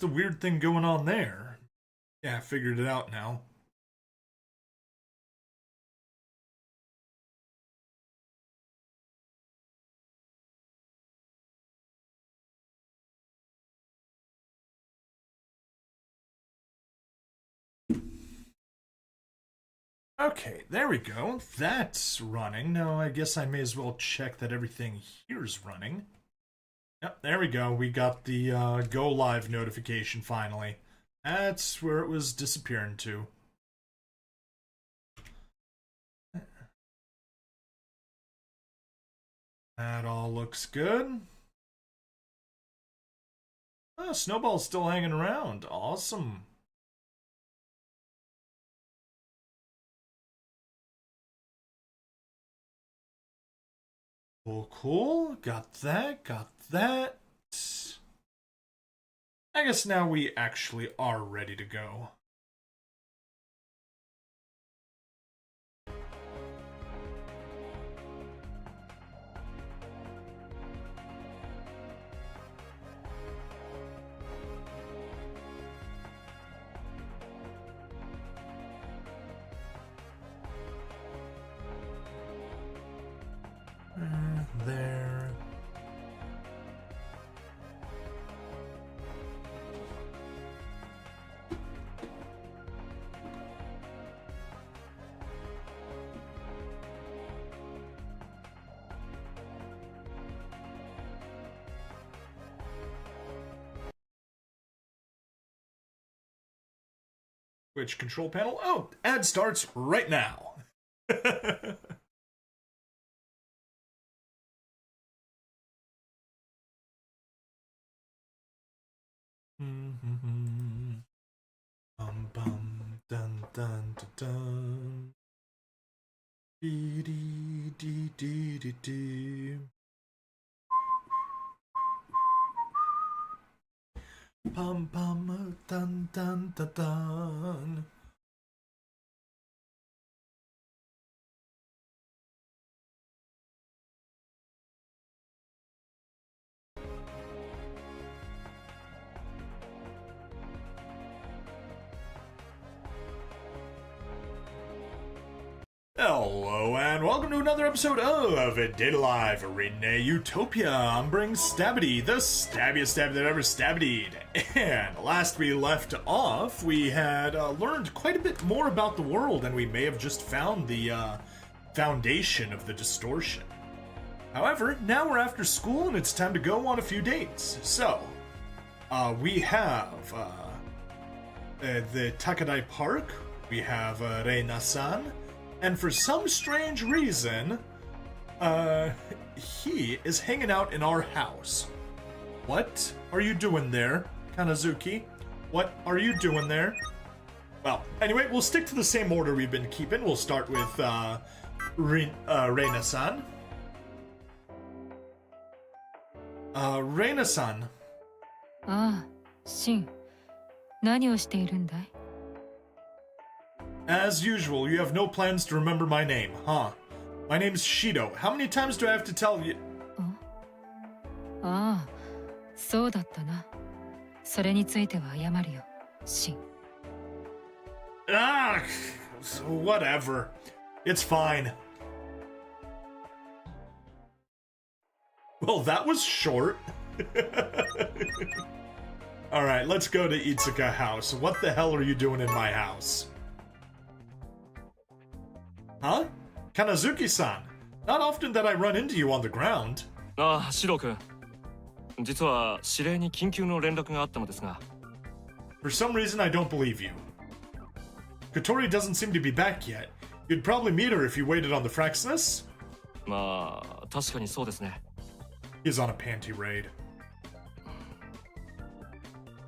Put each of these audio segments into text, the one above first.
It's a weird thing going on there. Yeah, I figured it out now. Okay, there we go. That's running. Now, I guess I may as well check that everything here's running. Yep, there we go. We got the go live notification finally. That's where it was disappearing to. That all looks good. Oh, Snowball's still hanging around. Awesome. Cool. Got that. I guess now we actually are ready to go. There. Which control panel? Oh, ad starts right now. Bum bum dun dun dun dun. Dee dee dee dee dee dee. Bum bum dun dun dun dun. Hello and welcome to another episode of Data Live Rinne Utopia. I'm bringing Stabity, the stabbiest stab that ever stabbied. And last we left off, we had learned quite a bit more about the world, and we may have just found the foundation of the distortion. However, now we're after school and it's time to go on a few dates. So, we have the Takadai Park, we have Reina-san, and for some strange reason, he is hanging out in our house. What are you doing there, Kanazuki? What are you doing there? Well, anyway, we'll stick to the same order we've been keeping. We'll start with Reina-san. Reina-san. Ah, Shin. 何をしているんだい? As usual, you have no plans to remember my name, huh? My name's Shido. How many times do I have to tell you? ああ、そうだったな。それについては謝るよ、シン。Ah, whatever. It's fine. Well, that was short. Alright, let's go to Itsuka House. What the hell are you doing in my house? Huh? Kanazuki-san. Not often that I run into you on the ground. ああ、シロ君。実は指令に緊急の連絡があったのですが。For some reason, I don't believe you. Kotori doesn't seem to be back yet. You'd probably meet her if you waited on the Fraxness. まあ、確かにそうですね。He's on a panty raid.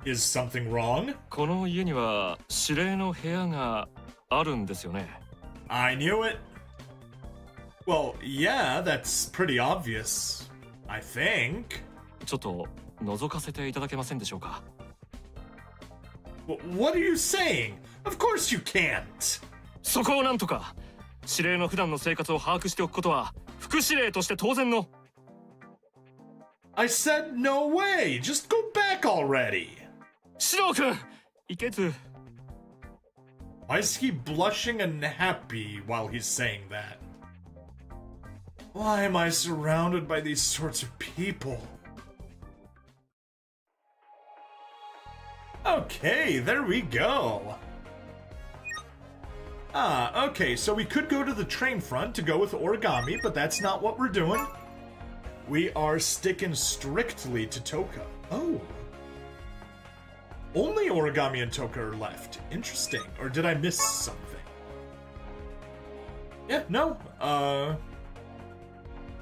Is something wrong? この家には指令の部屋があるんですよね。I knew it. Well, yeah, that's pretty obvious. I think. ちょっと覗かせていただけませんでしょうか。What are you saying? Of course you can't. そこをなんとか。指令の普段の生活を把握しておくことは副指令として当然の。I said no way. Just go back already. 四郎君いけず。 Why is he blushing and happy while he's saying that? Why am I surrounded by these sorts of people? Okay, there we go. Ah, okay, so we could go to the train front to go with origami, but that's not what we're doing. We are sticking strictly to Tohka. Oh. Only origami and Tohka are left. Interesting. Or did I miss something? Yeah, no.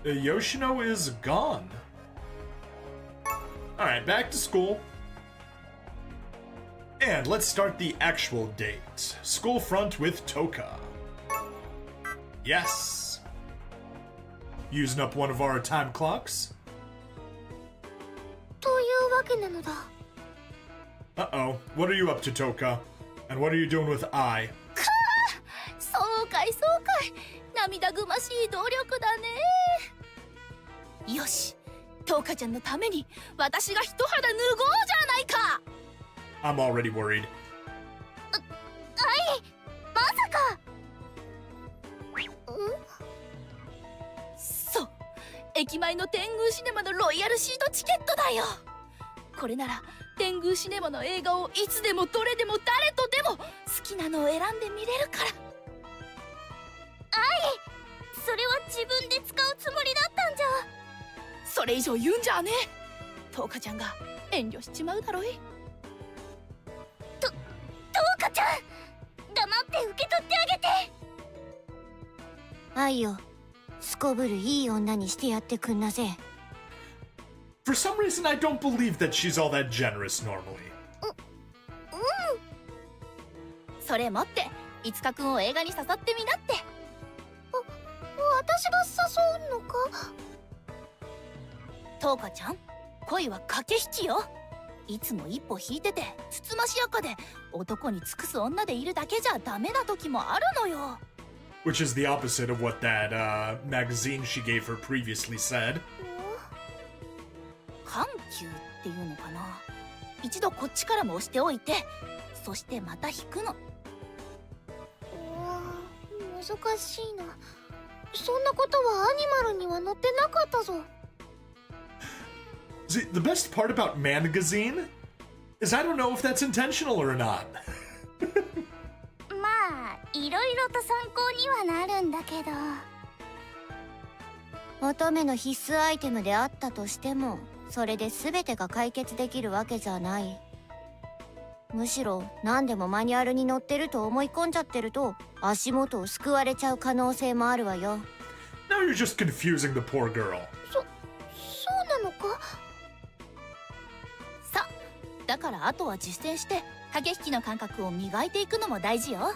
Yoshino is gone. Alright, back to school. And let's start the actual date. School front with Tohka. Yes. Using up one of our time clocks. というわけなのだ。 Uh-oh. What are you up to, Tohka? And what are you doing with I? そうかいそうかい。涙ぐましい努力だね。よし、トウカちゃんのために私が一肌脱ごうじゃないか。 I'm already worried. まさか。そう、駅前の天宮シネマのロイヤルシートチケットだよ。これなら天宮シネマの映画をいつでもどれでも誰とでも好きなのを選んで見れるから。それは自分で使うつもりだったんじゃ。それ以上言うんじゃねえ。トウカちゃんが遠慮しちまうだろい。トウカちゃん、黙って受け取ってあげて。愛よ、すこぶるいい女にしてやってくんなぜ。 For some reason, I don't believe that she's all that generous normally. それ持っていつかくんを映画に誘ってみなって。私が誘うのか。トウカちゃん、恋は駆け引きよ。いつも一歩引いててつつましやかで男に尽くす女でいるだけじゃダメな時もあるのよ。 Which is the opposite of what that magazine she gave her previously said. 緩急っていうのかな。一度こっちからも押しておいて、そしてまた引くの。難しいな。そんなことはアニマルには載ってなかったぞ。 See, the best part about magazine is I don't know if that's intentional or not. まあいろいろと参考にはなるんだけど。乙女の必須アイテムであったとしても、それで全てが解決できるわけじゃない。むしろ何でもマニュアルに載ってると思い込んじゃってると足元をすくわれちゃう可能性もあるわよ。 Now you're just confusing the poor girl. そうなのか。さ、だからあとは実践して駆け引きの感覚を磨いていくのも大事よ。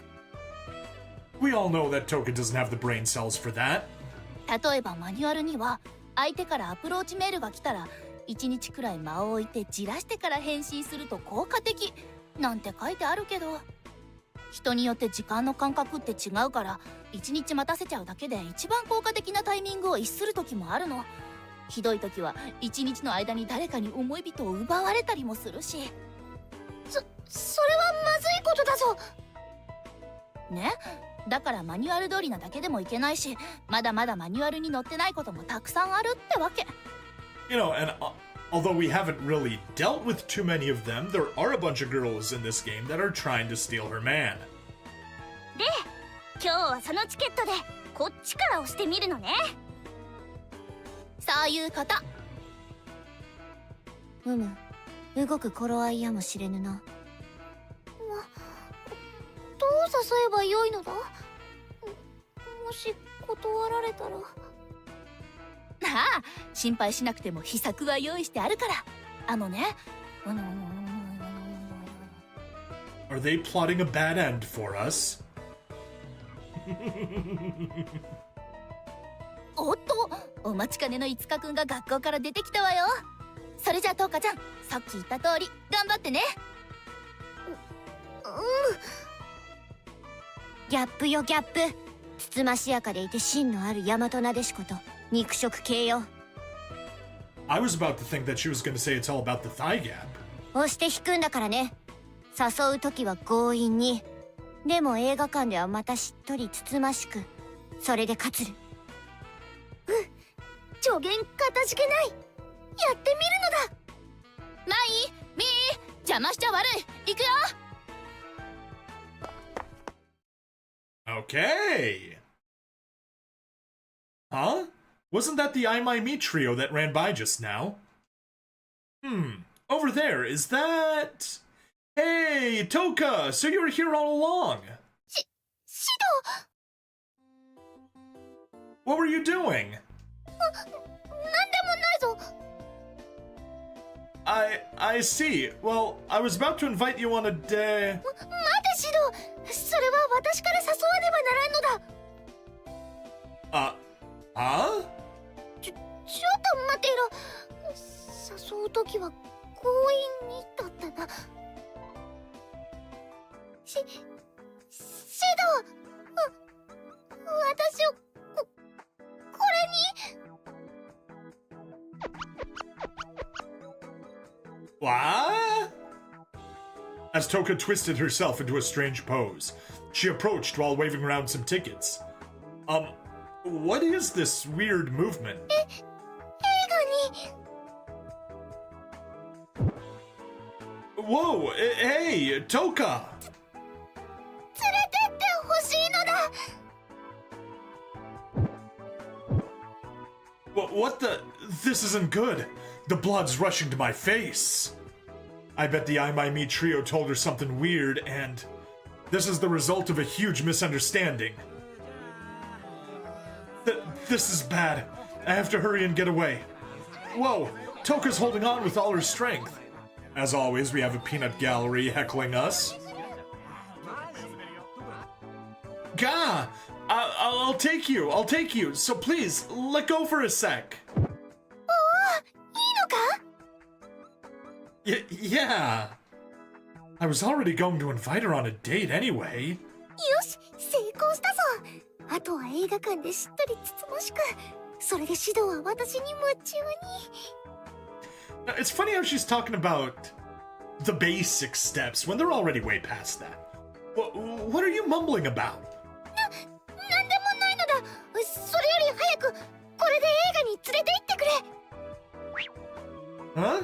We all know that Tohka doesn't have the brain cells for that. 例えばマニュアルには相手からアプローチメールが来たら1日くらい間を置いてじらしてから返信すると効果的なんて書いてあるけど、人によって時間の感覚って違うから1日待たせちゃうだけで一番効果的なタイミングを逸する時もあるの。ひどい時は1日の間に誰かに思い人を奪われたりもするし。それはまずいことだぞ。ね、だからマニュアル通りなだけでもいけないし、まだまだマニュアルに載ってないこともたくさんあるってわけ。 You know, and although we haven't really dealt with too many of them, there are a bunch of girls in this game that are trying to steal her man. で、今日はそのチケットでこっちから押してみるのね。そういうこと。動く頃合いやもしれぬな。どう誘えばよいのだ。もし断られたら。ああ、心配しなくても秘策は用意してあるから。あのね。Are they plotting a bad end for us? おっと、お待ちかねのいつかくんが学校から出てきたわよ。それじゃあトウカちゃん、さっき言った通り頑張ってね。ギャップよギャップ。つつましやかでいて芯のある大和なでしこと肉食系よ。 I was about to think that she was going to say it's all about the thigh gap. 押して引くんだからね。誘う時は強引に。でも映画館ではまたしっとりつつましく。それで勝つる。助言かたじけない。やってみるのだ。マイミー、邪魔しちゃ悪い。行くよ。Okay. Huh? Wasn't that the I My Me trio that ran by just now? Over there, is that... Hey, Tohka! So you were here all along! シド! What were you doing? なんでもないぞ。I see. Well, I was about to invite you on a day... 待てシド。それは私から誘わねばならんのだ。Huh? ちょっと待っていろ。誘うときは強引にだったな。シド、私をこれに。What? As Tohka twisted herself into a strange pose, she approached while waving around some tickets. What is this weird movement? 映画に。Whoa! Hey, Tohka! 連れてってほしいのだ。What the? This isn't good. The blood's rushing to my face. I bet the I My Me trio told her something weird, and this is the result of a huge misunderstanding. This is bad. I have to hurry and get away. Whoa, Tohka's holding on with all her strength. As always, we have a peanut gallery heckling us. Gah! I'll take you, so please, let go for a sec. いいのか？ Yeah. I was already going to invite her on a date anyway. よし、成功したぞ。あとは映画館でしっとりつつましく。それでシドは私に夢中に。It's funny how she's talking about the basic steps when they're already way past that. What are you mumbling about? なんでもないのだ。それより早くこれで映画に連れて行ってくれ。 Huh?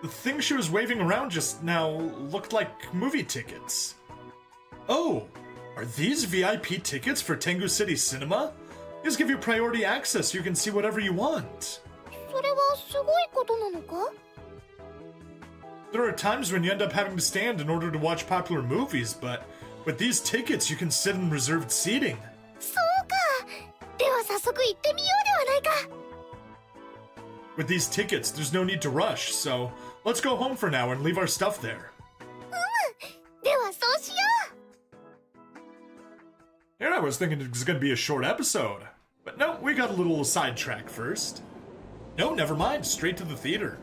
The thing she was waving around just now looked like movie tickets. Oh, are these VIP tickets for Tengu City Cinema? These give you priority access so you can see whatever you want. それはすごいことなのか？ There are times when you end up having to stand in order to watch popular movies, but with these tickets you can sit in reserved seating. そうか。では早速行ってみようではないか。 With these tickets, there's no need to rush, so let's go home for now and leave our stuff there. ではそうしよう。 Yeah, I was thinking it was going to be a short episode. But no, we got a little sidetrack first. No, never mind, straight to the theater.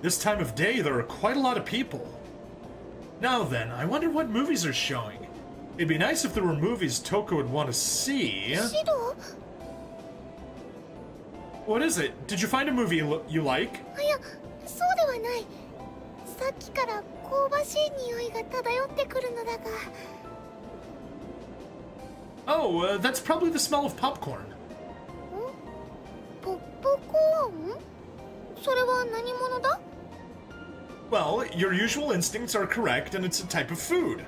This time of day, there are quite a lot of people. Now then, I wonder what movies are showing. It'd be nice if there were movies Tohka would want to see. シド？ What is it? Did you find a movie you like? いや、そうではない。さっきから香ばしい匂いが漂ってくるのだが。 Oh, that's probably the smell of popcorn. ポップコーン？それは何者だ？ Well, your usual instincts are correct, and it's a type of food.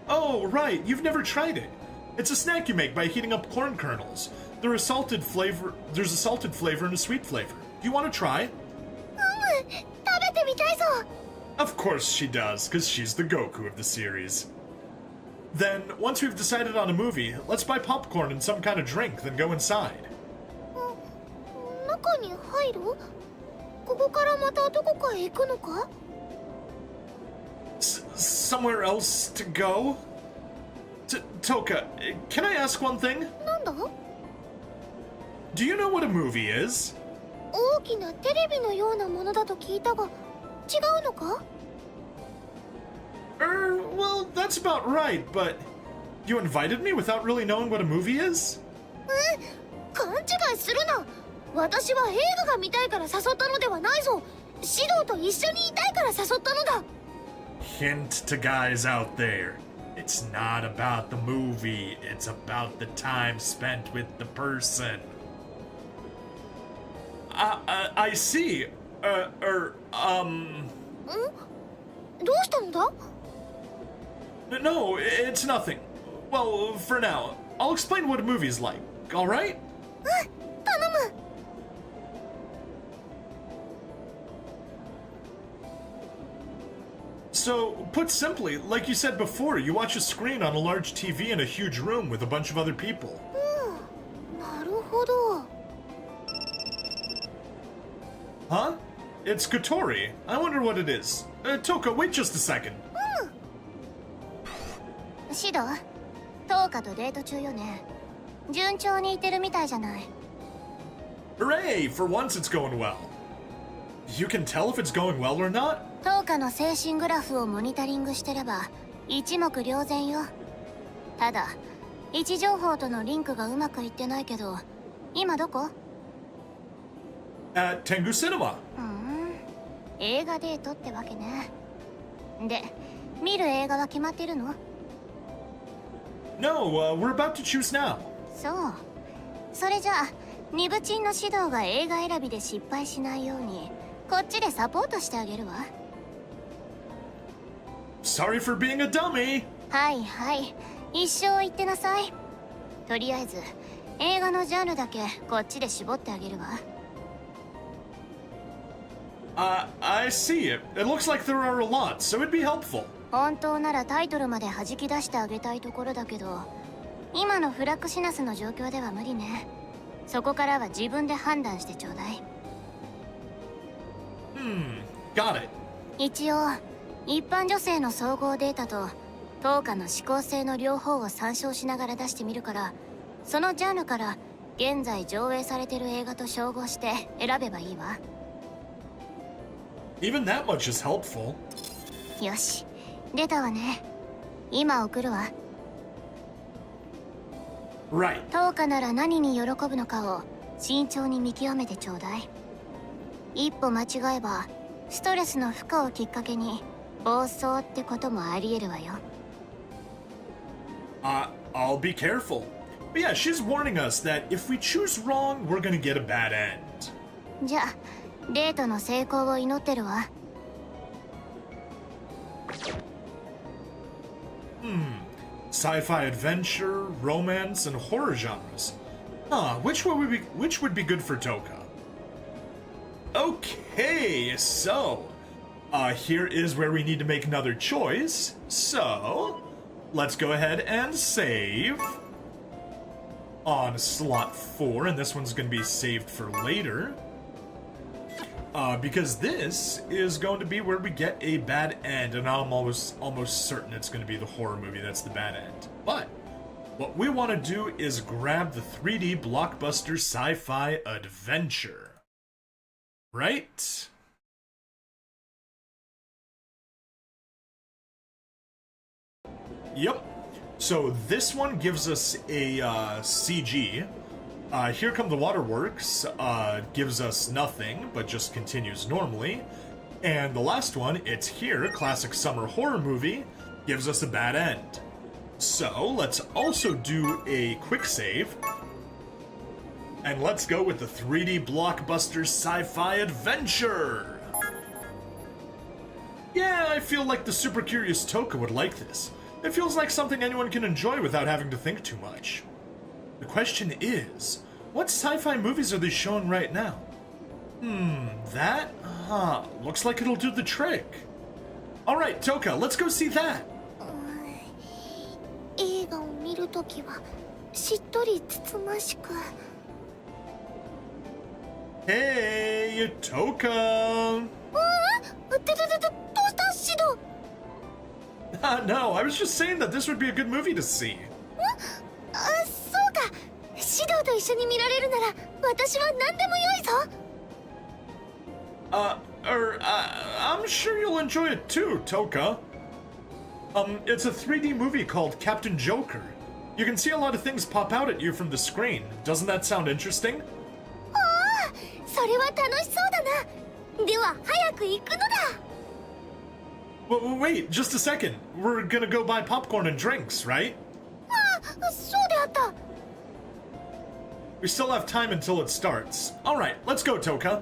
Oh, right, you've never tried it. It's a snack you make by heating up corn kernels. There's a salted flavor and a sweet flavor. Do you want to try? 食べてみたいぞ。 Of course she does, because she's the Goku of the series. Then, once we've decided on a movie, let's buy popcorn and some kind of drink, then go inside. 中に入る？ここからまたどこかへ行くのか？ Somewhere else to go? Tohka, can I ask one thing? なんだ？ Do you know what a movie is? 大きなテレビのようなものだと聞いたが、違うのか？ Well, that's about right, but you invited me without really knowing what a movie is? 勘違いするな。私は映画が見たいから誘ったのではないぞ。指導と一緒にいたいから誘ったのだ。 Hint to guys out there. It's not about the movie, it's about the time spent with the person. I see. どうしたのだ？ No, it's nothing. Well, for now, I'll explain what a movie's like, alright? 頼む。 So, put simply, like you said before, you watch a screen on a large TV in a huge room with a bunch of other people. なるほど。 Huh? It's Kotori. I wonder what it is. Tohka, wait just a second. シド、トーカとデート中よね。順調にいってるみたいじゃない。 Hooray! For once it's going well. You can tell if it's going well or not? トーカの精神グラフをモニタリングしてれば一目瞭然よ。ただ位置情報とのリンクがうまくいってないけど、今どこ？ At Tengu Cinema. 映画デートってわけね。で、見る映画は決まってるの？ No, we're about to choose now. そう。それじゃあ、ニブチンの指導が映画選びで失敗しないように、こっちでサポートしてあげるわ。 Sorry for being a dummy. はいはい。一生言ってなさい。とりあえず、映画のジャンルだけこっちで絞ってあげるわ。 I see it. It looks like there are a lot, so it'd be helpful. 本当ならタイトルまで弾き出してあげたいところだけど、今のフラクシナスの状況では無理ね。そこからは自分で判断してちょうだい。Got it. 一応、一般女性の総合データとトーカの思考性の両方を参照しながら出してみるから、そのジャンルから現在上映されてる映画と照合して選べばいいわ。 Even that much is helpful. よし、出たわね。今送るわ。 Right. トーカなら何に喜ぶのかを慎重に見極めてちょうだい。一歩間違えばストレスの負荷をきっかけに暴走ってこともありえるわよ。 I'll be careful. But yeah, she's warning us that if we choose wrong, we're gonna get a bad end. じゃあ、デートの成功を祈ってるわ。 Sci-fi adventure, romance, and horror genres. Which would be good for Tohka? Okay, so here is where we need to make another choice. So let's go ahead and save on slot 4, and this one's going to be saved for later. Because this is going to be where we get a bad end, and I'm almost certain it's going to be the horror movie that's the bad end. But what we want to do is grab the 3D blockbuster sci-fi adventure. Right? Yep. So this one gives us a CG. Here Come the Waterworks gives us nothing, but just continues normally. And the last one, It's Here, classic summer horror movie, gives us a bad end. So let's also do a quick save. And let's go with the 3D blockbuster sci-fi adventure! Yeah, I feel like the super curious Tohka would like this. It feels like something anyone can enjoy without having to think too much. The question is, what sci-fi movies are they showing right now? That? Looks like it'll do the trick. Alright, Tohka, let's go see that! 映画を見るときはしっとりつつましく。 Hey, Tohka! どうしたシド？ No, I was just saying that this would be a good movie to see. そうか。シドと一緒に見られるなら私は何でも良いぞ。I'm sure you'll enjoy it too, Tohka. It's a 3D movie called Captain Joker. You can see a lot of things pop out at you from the screen. Doesn't that sound interesting? それは楽しそうだな。では早く行くのだ。 Wait, just a second. We're gonna go buy popcorn and drinks, right? そうであった。 We still have time until it starts. Alright, let's go, Tohka.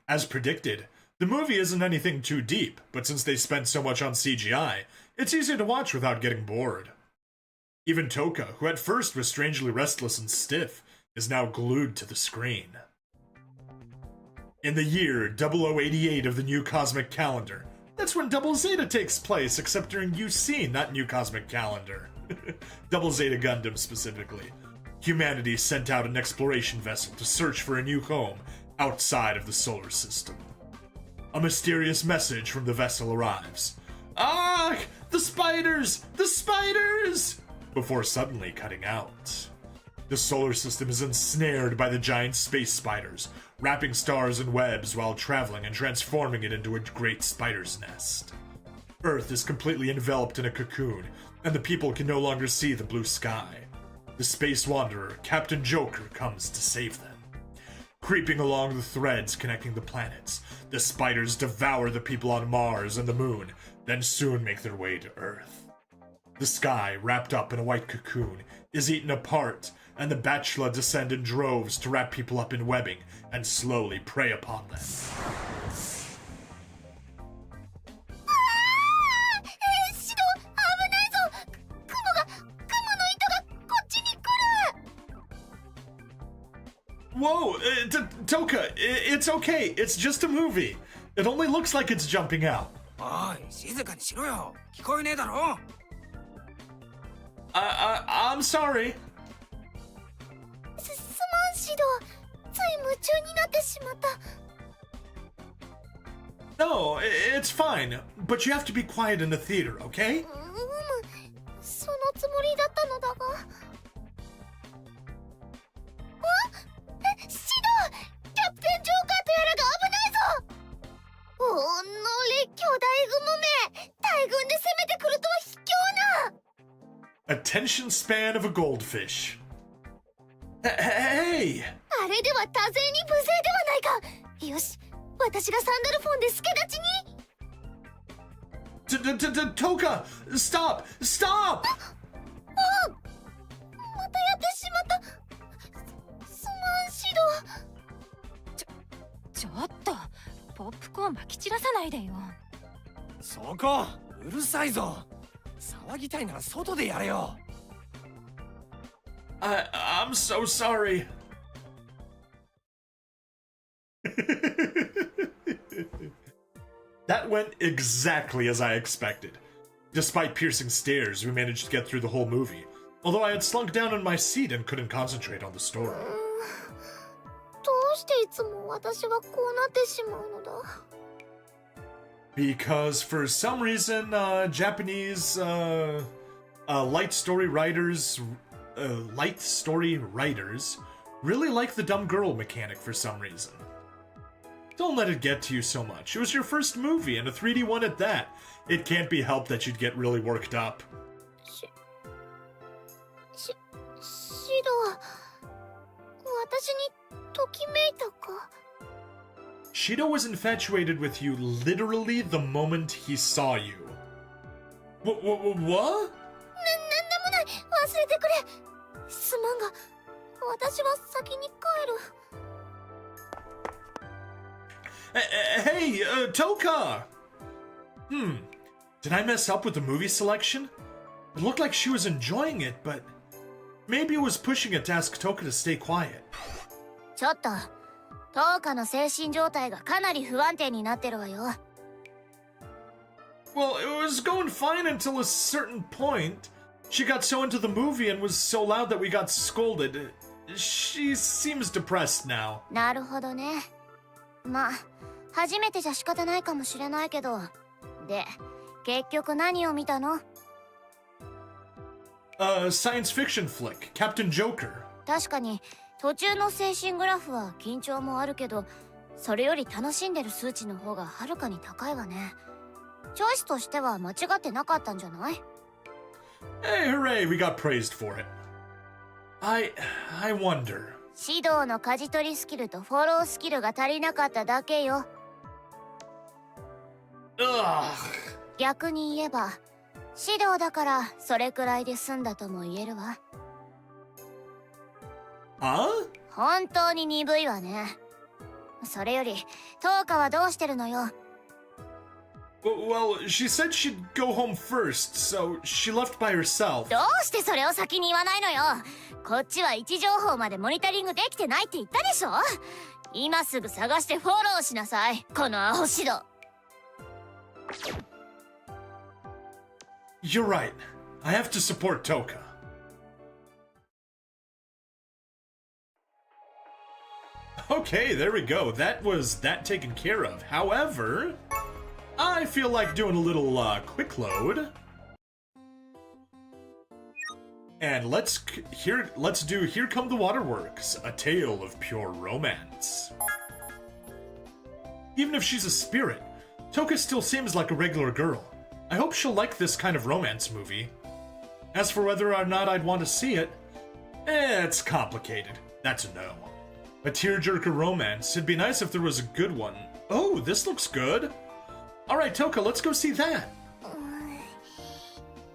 As predicted, the movie isn't anything too deep, but since they spent so much on CGI, it's easy to watch without getting bored. Even Tohka, who at first was strangely restless and stiff, is now glued to the screen. In the year 0088 of the New Cosmic Calendar, that's when Double Zeta takes place, except during UC, not New Cosmic Calendar. Double Zeta Gundam specifically. Humanity sent out an exploration vessel to search for a new home outside of the solar system. A mysterious message from the vessel arrives. Ah! The spiders! The spiders! Before suddenly cutting out. The solar system is ensnared by the giant space spiders, wrapping stars in webs while traveling and transforming it into a great spider's nest. Earth is completely enveloped in a cocoon, and the people can no longer see the blue sky. The space wanderer, Captain Joker, comes to save them. Creeping along the threads connecting the planets, the spiders devour the people on Mars and the Moon, then soon make their way to Earth. The sky, wrapped up in a white cocoon, is eaten apart, and the Bachelor descend in droves to wrap people up in webbing and slowly prey upon them. シド、危ないぞ。雲の糸がこっちに来る。 Whoa, Tohka, it's okay. It's just a movie. It only looks like it's jumping out. おい、静かにしろよ。聞こえねえだろ。I'm sorry. すまんシド、つい夢中になってしまった。 No, it's fine. But you have to be quiet in the theater, okay? そのつもりだったのだが。シド、キャプテンジョーカーとやらが危ないぞ。おのれ、巨大グモめ、大軍で攻めてくるとは卑怯な。 Attention span of a goldfish. Hey! あれでは多勢に無勢ではないか。よし、私がサンダルフォンで助立ちに。Tohka, stop! Stop! またやってしまった。すまんシド。ちょっとポップコーンまき散らさないでよ。そこ、うるさいぞ。騒ぎたいなら外でやれよ。I'm so sorry. That went exactly as I expected. Despite piercing stares, we managed to get through the whole movie, although I had slunk down in my seat and couldn't concentrate on the story. どうしていつも私がこうなってしまうのだ。 Because for some reason, Japanese light story writers really like the dumb girl mechanic for some reason. Don't let it get to you so much. It was your first movie, and a 3D one at that. It can't be helped that you'd get really worked up. シド、私にときめいたか。 Shido was infatuated with you literally the moment he saw you. What? なんでもない、忘れてくれ。すまんが、私は先に帰る。Hey, Tohka! Did I mess up with the movie selection? It looked like she was enjoying it, but maybe it was pushing it to ask Tohka to stay quiet. ちょっと、トーカの精神状態がかなり不安定になってるわよ。Well, it was going fine until a certain point. She got so into the movie and was so loud that we got scolded. She seems depressed now. なるほどね。まあ、初めてじゃ仕方ないかもしれないけど。で、結局何を見たの？ Science fiction flick, Captain Joker. 確かに、途中の精神グラフは緊張もあるけど、それより楽しんでる数値の方がはるかに高いわね。チョイスとしては間違ってなかったんじゃない？ Hey, hooray, we got praised for it. I wonder. 指導の舵取りスキルとフォロースキルが足りなかっただけよ。Ugh. 逆に言えば、指導だからそれくらいで済んだとも言えるわ。Huh? 本当に鈍いわね。それより、トーカはどうしてるのよ。Well, she said she'd go home first, so she left by herself. どうしてそれを先に言わないのよ。こっちは位置情報までモニタリングできてないって言ったでしょ。今すぐ探してフォローしなさい、このアホ指導。You're right. I have to support Tohka. Okay, there we go. That was that taken care of. However, I feel like doing a little quick load. And let's do Here Come the Waterworks, a tale of pure romance. Even if she's a spirit, Tohka still seems like a regular girl. I hope she'll like this kind of romance movie. As for whether or not I'd want to see it, it's complicated. That's a no. A tearjerker romance, it'd be nice if there was a good one. Oh, this looks good. Alright, Tohka, let's go see that.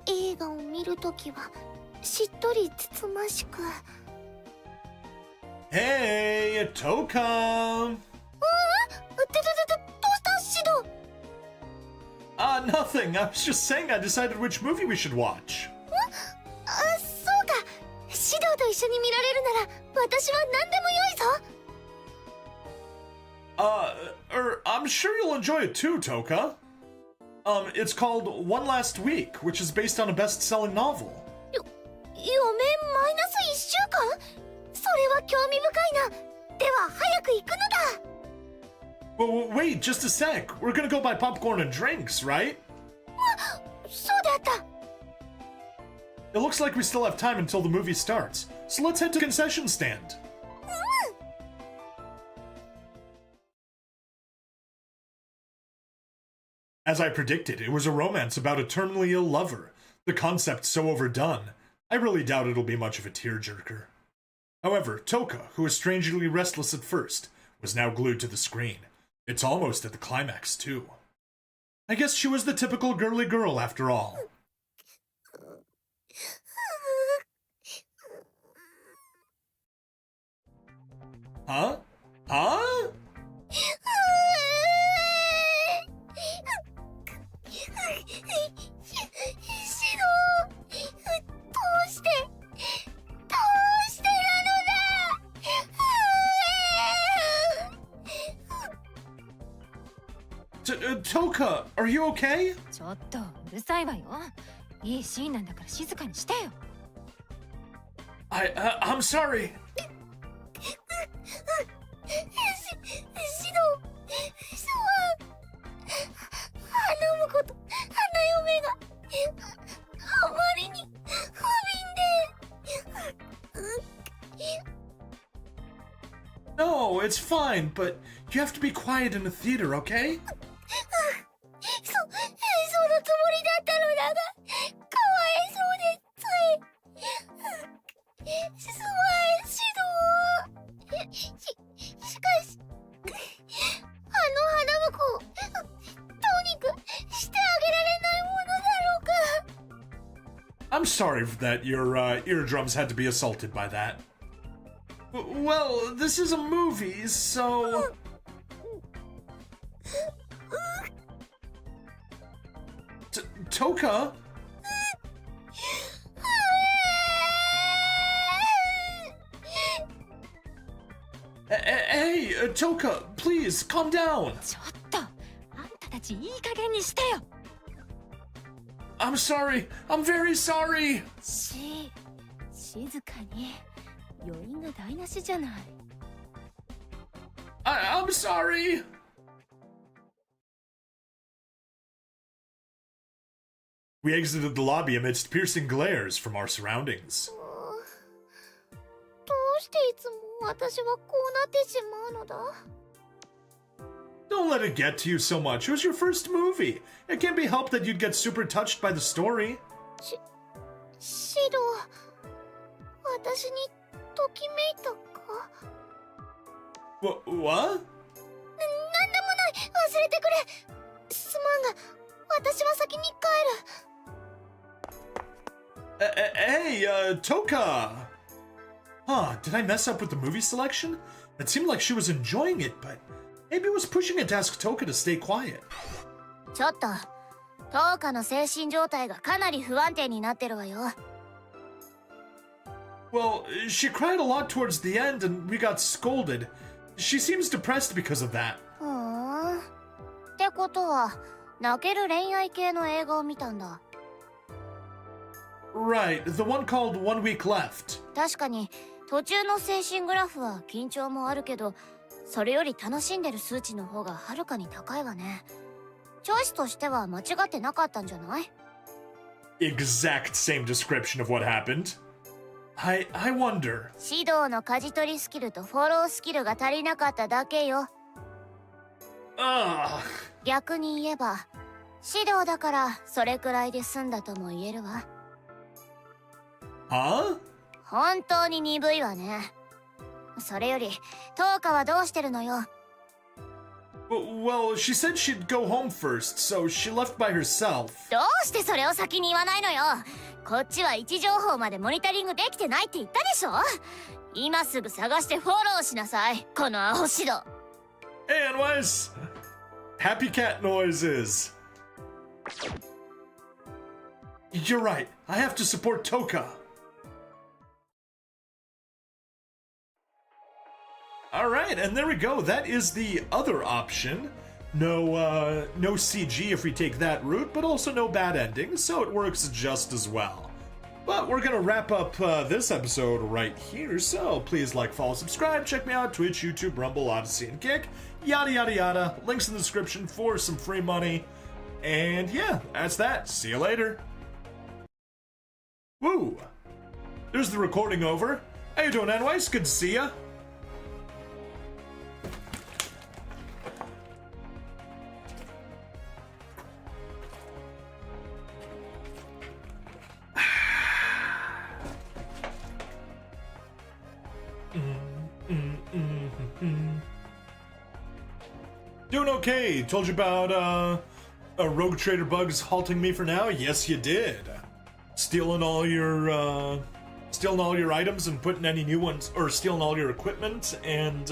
映画を見るときはしっとりつつましく。Hey, Tohka! どうした指導。Nothing. I was just saying I decided which movie we should watch. そうか。指導と一緒に見られるなら私は何でも良いぞ。I'm sure you'll enjoy it too, Tohka. It's called One Last Week, which is based on a best-selling novel. 4面マイナス1週間？それは興味深いな。では早く行くのだ。Well, wait, just a sec. We're gonna go buy popcorn and drinks, right? そうであった。It looks like we still have time until the movie starts, so let's head to the concession stand. As I predicted, it was a romance about a terminally ill lover. The concept's so overdone, I really doubt it'll be much of a tearjerker. However, Tohka, who was strangely restless at first, was now glued to the screen. It's almost at the climax, too. I guess she was the typical girly girl after all. Huh? Huh? 指導、Tohka, are you okay? ちょっとうるさいわよ。いいシーンなんだから静かにしてよ。I'm sorry. 花婿と花嫁があまりに不憫で。No, it's fine, but you have to be quiet in the theater, okay? そのつもりだったのだが、かわいそうでつい。すまん、指導。しかし、花婿をどうにかしてあげられないものだろうか。I'm sorry that your eardrums had to be assaulted by that. Well, this is a movie, so... Tohka? Hey, Tohka, please, calm down. ちょっとあんたたちいい加減にしてよ。I'm sorry. I'm very sorry. 静かに。余韻が台無しじゃない。I'm sorry. We exited the lobby amidst piercing glares from our surroundings. どうしていつも私はこうなってしまうのだ。Don't let it get to you so much. It was your first movie. It can't be helped that you'd get super touched by the story. シド、私にときめいたか？ What? なんでもない、忘れてくれ。すまんが、私は先に帰る。Hey, Tohka! Huh, did I mess up with the movie selection? It seemed like she was enjoying it, but maybe it was pushing it to ask Tohka to stay quiet. ちょっと、トーカの精神状態がかなり不安定になってるわよ。Well, she cried a lot towards the end and we got scolded. She seems depressed because of that. ふーん。ってことは、泣ける恋愛系の映画を見たんだ。Right, the one called One Week Left. 確かに、途中の精神グラフは緊張もあるけど、それより楽しんでる数値の方がはるかに高いわね。チョイスとしては間違ってなかったんじゃない？ Exact same description of what happened. I wonder. 指導の舵取りスキルとフォロースキルが足りなかっただけよ。Ugh. 逆に言えば、指導だからそれくらいで済んだとも言えるわ。Huh? 本当に鈍いわね。それより、トーカはどうしてるのよ。Well, she said she'd go home first, so she left by herself. どうしてそれを先に言わないのよ。こっちは位置情報までモニタリングできてないって言ったでしょ。今すぐ探してフォローしなさい、このアホ指導。Hey, anyways, happy cat noises. You're right. I have to support Tohka. All right, and there we go. That is the other option. No CG if we take that route, but also no bad endings, so it works just as well. But we're gonna wrap up this episode right here, so please like, follow, subscribe, check me out, Twitch, YouTube, Rumble, Odyssey, and Kick, yada yada yada. Links in the description for some free money. And yeah, that's that. See you later. Woo! There's the recording over. How you doing, anyways? Good to see ya. Doing okay. Told you about Rogue Trader Bugs halting me for now. Yes, you did. Stealing all your items and putting any new ones, or stealing all your equipment and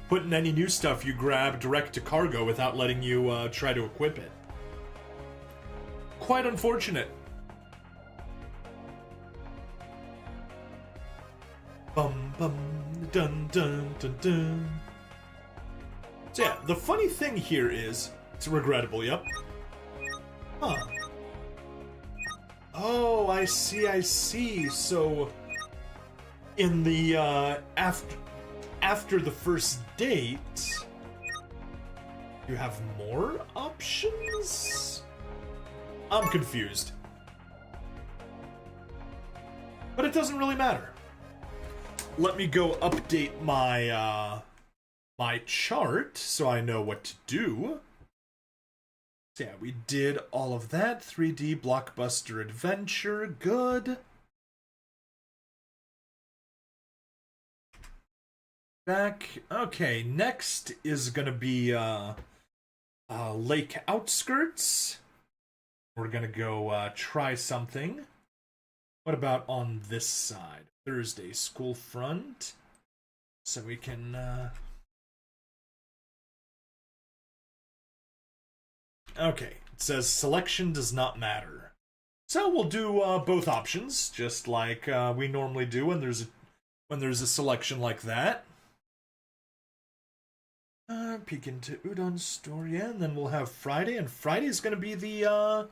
putting any new stuff you grab direct to cargo without letting you try to equip it. Quite unfortunate. Bum bum dun dun dun dun. So yeah, the funny thing here is, it's regrettable, yep. Huh. Oh, I see. So, in the, after the first date, you have more options? I'm confused. But it doesn't really matter. Let me go update my, my chart so I know what to do. So yeah, we did all of that. 3D blockbuster adventure, good. Back. Okay, next is gonna be Lake Outskirts. We're gonna go try something. What about on this side? Thursday, school front. So we can okay, it says selection does not matter. So we'll do both options, just like we normally do when there's a selection like that. Peek into Udon store, yeah, and then we'll have Friday, and Friday's gonna be the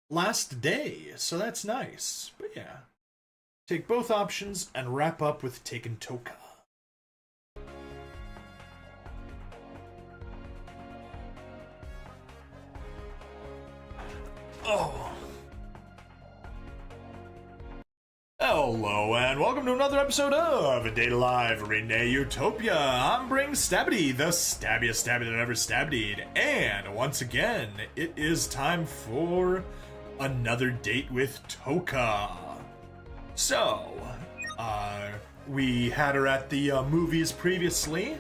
last day, so that's nice. But yeah, take both options and wrap up with taking Tohka. Oh. Hello and welcome to another episode of A Day to Live Rinne Utopia. I'm Bring Stabity, the stabbiest stabby that ever stabbied. And once again, it is time for another date with Tohka. So, we had her at the movies previously.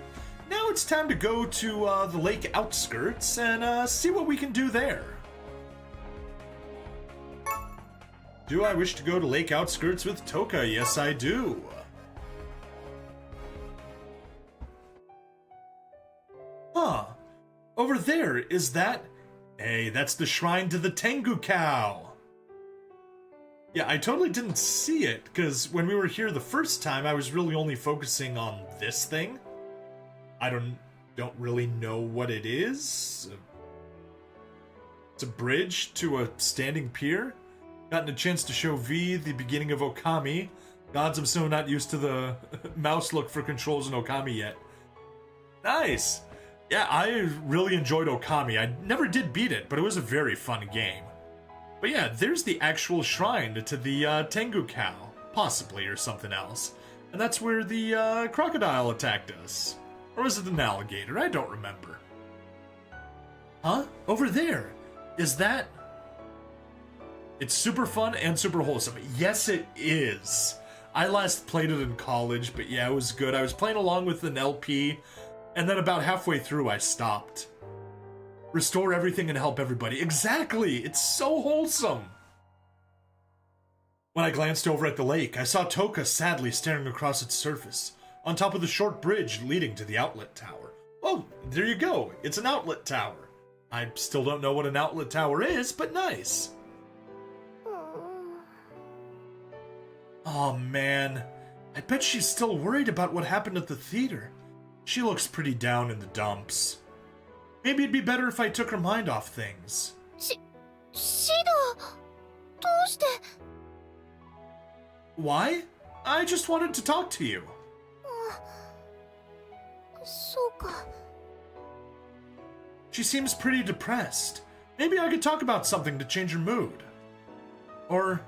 Now it's time to go to the lake outskirts and see what we can do there. Do I wish to go to lake outskirts with Tohka? Yes, I do. Huh. Over there, is that... Hey, that's the shrine to the Tengu cow. Yeah, I totally didn't see it, because when we were here the first time, I was really only focusing on this thing. I don't really know what it is. It's a bridge to a standing pier. Gotten a chance to show V the beginning of Okami. Gods, I'm so not used to the mouse look for controls in Okami yet. Nice! Yeah, I really enjoyed Okami. I never did beat it, but it was a very fun game. But yeah, there's the actual shrine to the Tengu cow, possibly, or something else. And that's where the crocodile attacked us. Or was it an alligator? I don't remember. Huh? Over there. Is that... It's super fun and super wholesome. Yes, it is. I last played it in college, but yeah, it was good. I was playing along with an LP, and then about halfway through, I stopped. Restore everything and help everybody. Exactly! It's so wholesome! When I glanced over at the lake, I saw Tohka sadly staring across its surface, on top of the short bridge leading to the outlet tower. Oh, there you go. It's an outlet tower. I still don't know what an outlet tower is, but nice. Oh man, I bet she's still worried about what happened at the theater. She looks pretty down in the dumps. Maybe it'd be better if I took her mind off things. Shido! どうして? Why? I just wanted to talk to you. そうか。 She seems pretty depressed. Maybe I could talk about something to change her mood. Or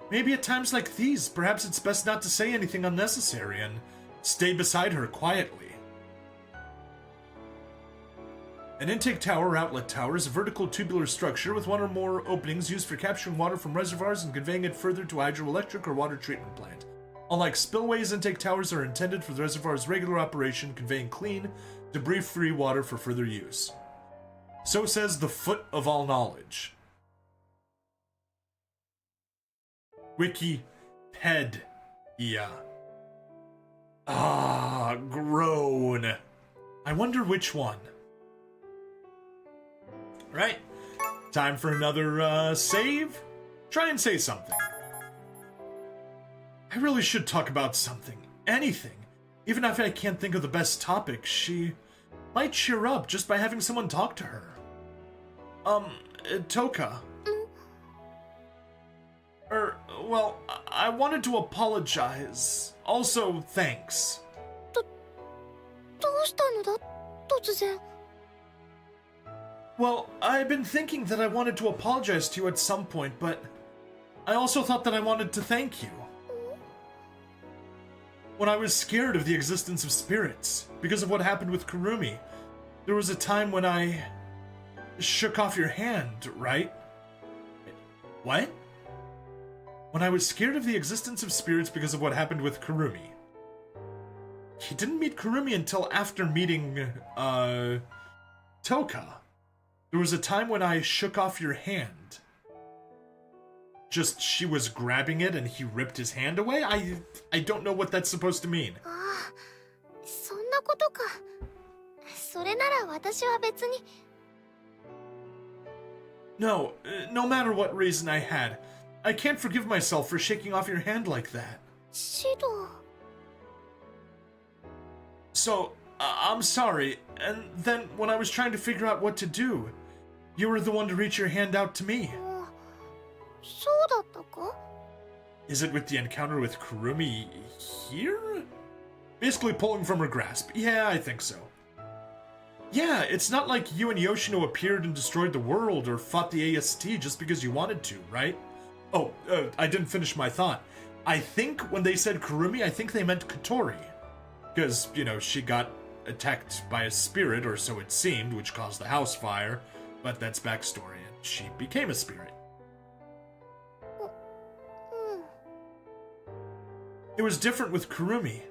maybe at times like these, perhaps it's best not to say anything unnecessary and stay beside her quietly. An intake tower or outlet tower is a vertical tubular structure with one or more openings used for capturing water from reservoirs and conveying it further to a hydroelectric or water treatment plant. Unlike spillways, intake towers are intended for the reservoir's regular operation, conveying clean, debris-free water for further use. So says the Foot of All Knowledge. Wikipedia. Ah, groan. I wonder which one. Right. Time for another, save? Try and say something. I really should talk about something. Anything. Even if I can't think of the best topic, she might cheer up just by having someone talk to her. Tohka. Well, I wanted to apologize. Also, thanks. どうしたのだ突然 Well, I've been thinking that I wanted to apologize to you at some point, but I also thought that I wanted to thank you. When I was scared of the existence of spirits, because of what happened with Kurumi, there was a time when I shook off your hand, right? What? When I was scared of the existence of spirits because of what happened with Kurumi. He didn't meet Kurumi until after meeting, Tohka. There was a time when I shook off your hand. Just, she was grabbing it and he ripped his hand away? I don't know what that's supposed to mean. ああ、そんなことか。それなら私は別に。No, no matter what reason I had, I can't forgive myself for shaking off your hand like that. シド。 So, I'm sorry, and then when I was trying to figure out what to do, you were the one to reach your hand out to me. そうだったか? Is it with the encounter with Kurumi here? Basically pulling from her grasp. Yeah, I think so. Yeah, it's not like you and Yoshino appeared and destroyed the world or fought the AST just because you wanted to, right? Oh, I didn't finish my thought. I think when they said Kurumi, I think they meant Kotori. Because, you know, she got attacked by a spirit, or so it seemed, which caused the house fire. But that's backstory, and she became a spirit. It was different with Kurumi.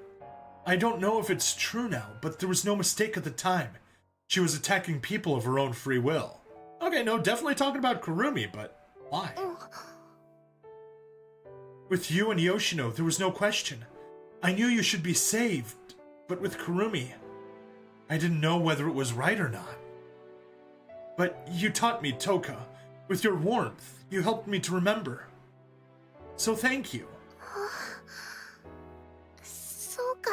I don't know if it's true now, but there was no mistake at the time. She was attacking people of her own free will. Okay, no, definitely talking about Kurumi, but why? With you and Yoshino, there was no question. I knew you should be saved, but with Kurumi, I didn't know whether it was right or not. But you taught me, Tohka. With your warmth, you helped me to remember. So thank you. そうか。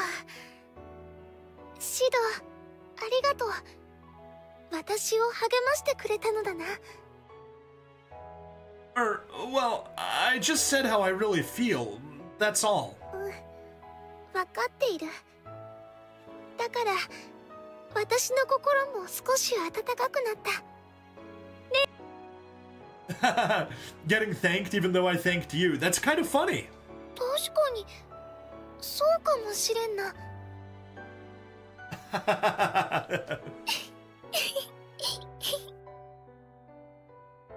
シド、ありがとう。私を励ましてくれたのだな。Well, I just said how I really feel. That's all. わかっている。だから、私の心も少し温かくなった。 Getting thanked even though I thanked you. That's kind of funny. 確かに、そうかもしれんな。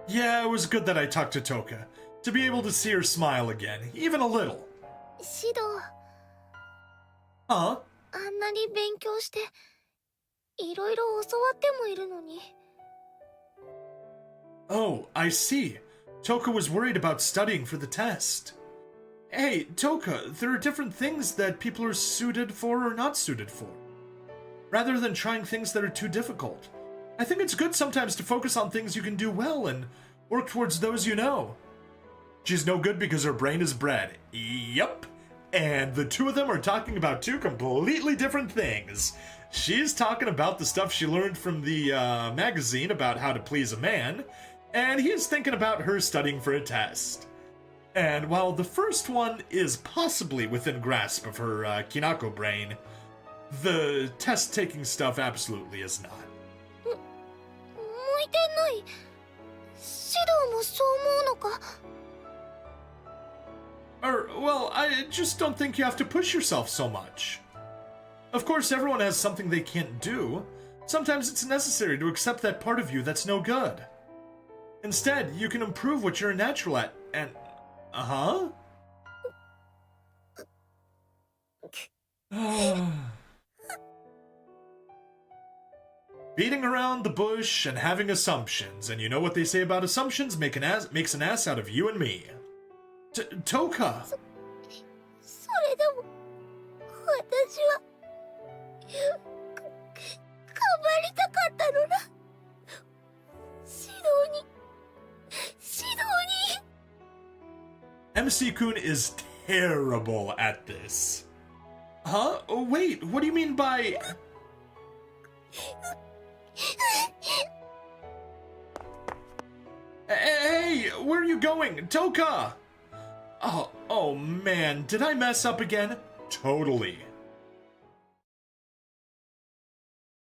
Yeah, it was good that I talked to Tohka. To be able to see her smile again, even a little. シド、 Huh? あんなに勉強して、いろいろ教わってもいるのに。 Oh, I see. Tohka was worried about studying for the test. Hey, Tohka, there are different things that people are suited for or not suited for. Rather than trying things that are too difficult, I think it's good sometimes to focus on things you can do well and work towards those you know. She's no good because her brain is bread. Yup. And the two of them are talking about two completely different things. She's talking about the stuff she learned from the magazine about how to please a man, and he's thinking about her studying for a test. And while the first one is possibly within grasp of her Kinako brain, the test-taking stuff absolutely is not. 向いてない。シドもそう思うのか。 Well, I just don't think you have to push yourself so much. Of course, everyone has something they can't do. Sometimes it's necessary to accept that part of you that's no good. Instead, you can improve what you're natural at, and... Beating around the bush and having assumptions, and you know what they say about assumptions makes an ass out of you and me. Tohka! それでも、私は、頑張りたかったのだ。指導に、MC-kun is terrible at this. Huh? Oh, wait, what do you mean by... Hey, where are you going? Tohka! Oh man, did I mess up again? Totally.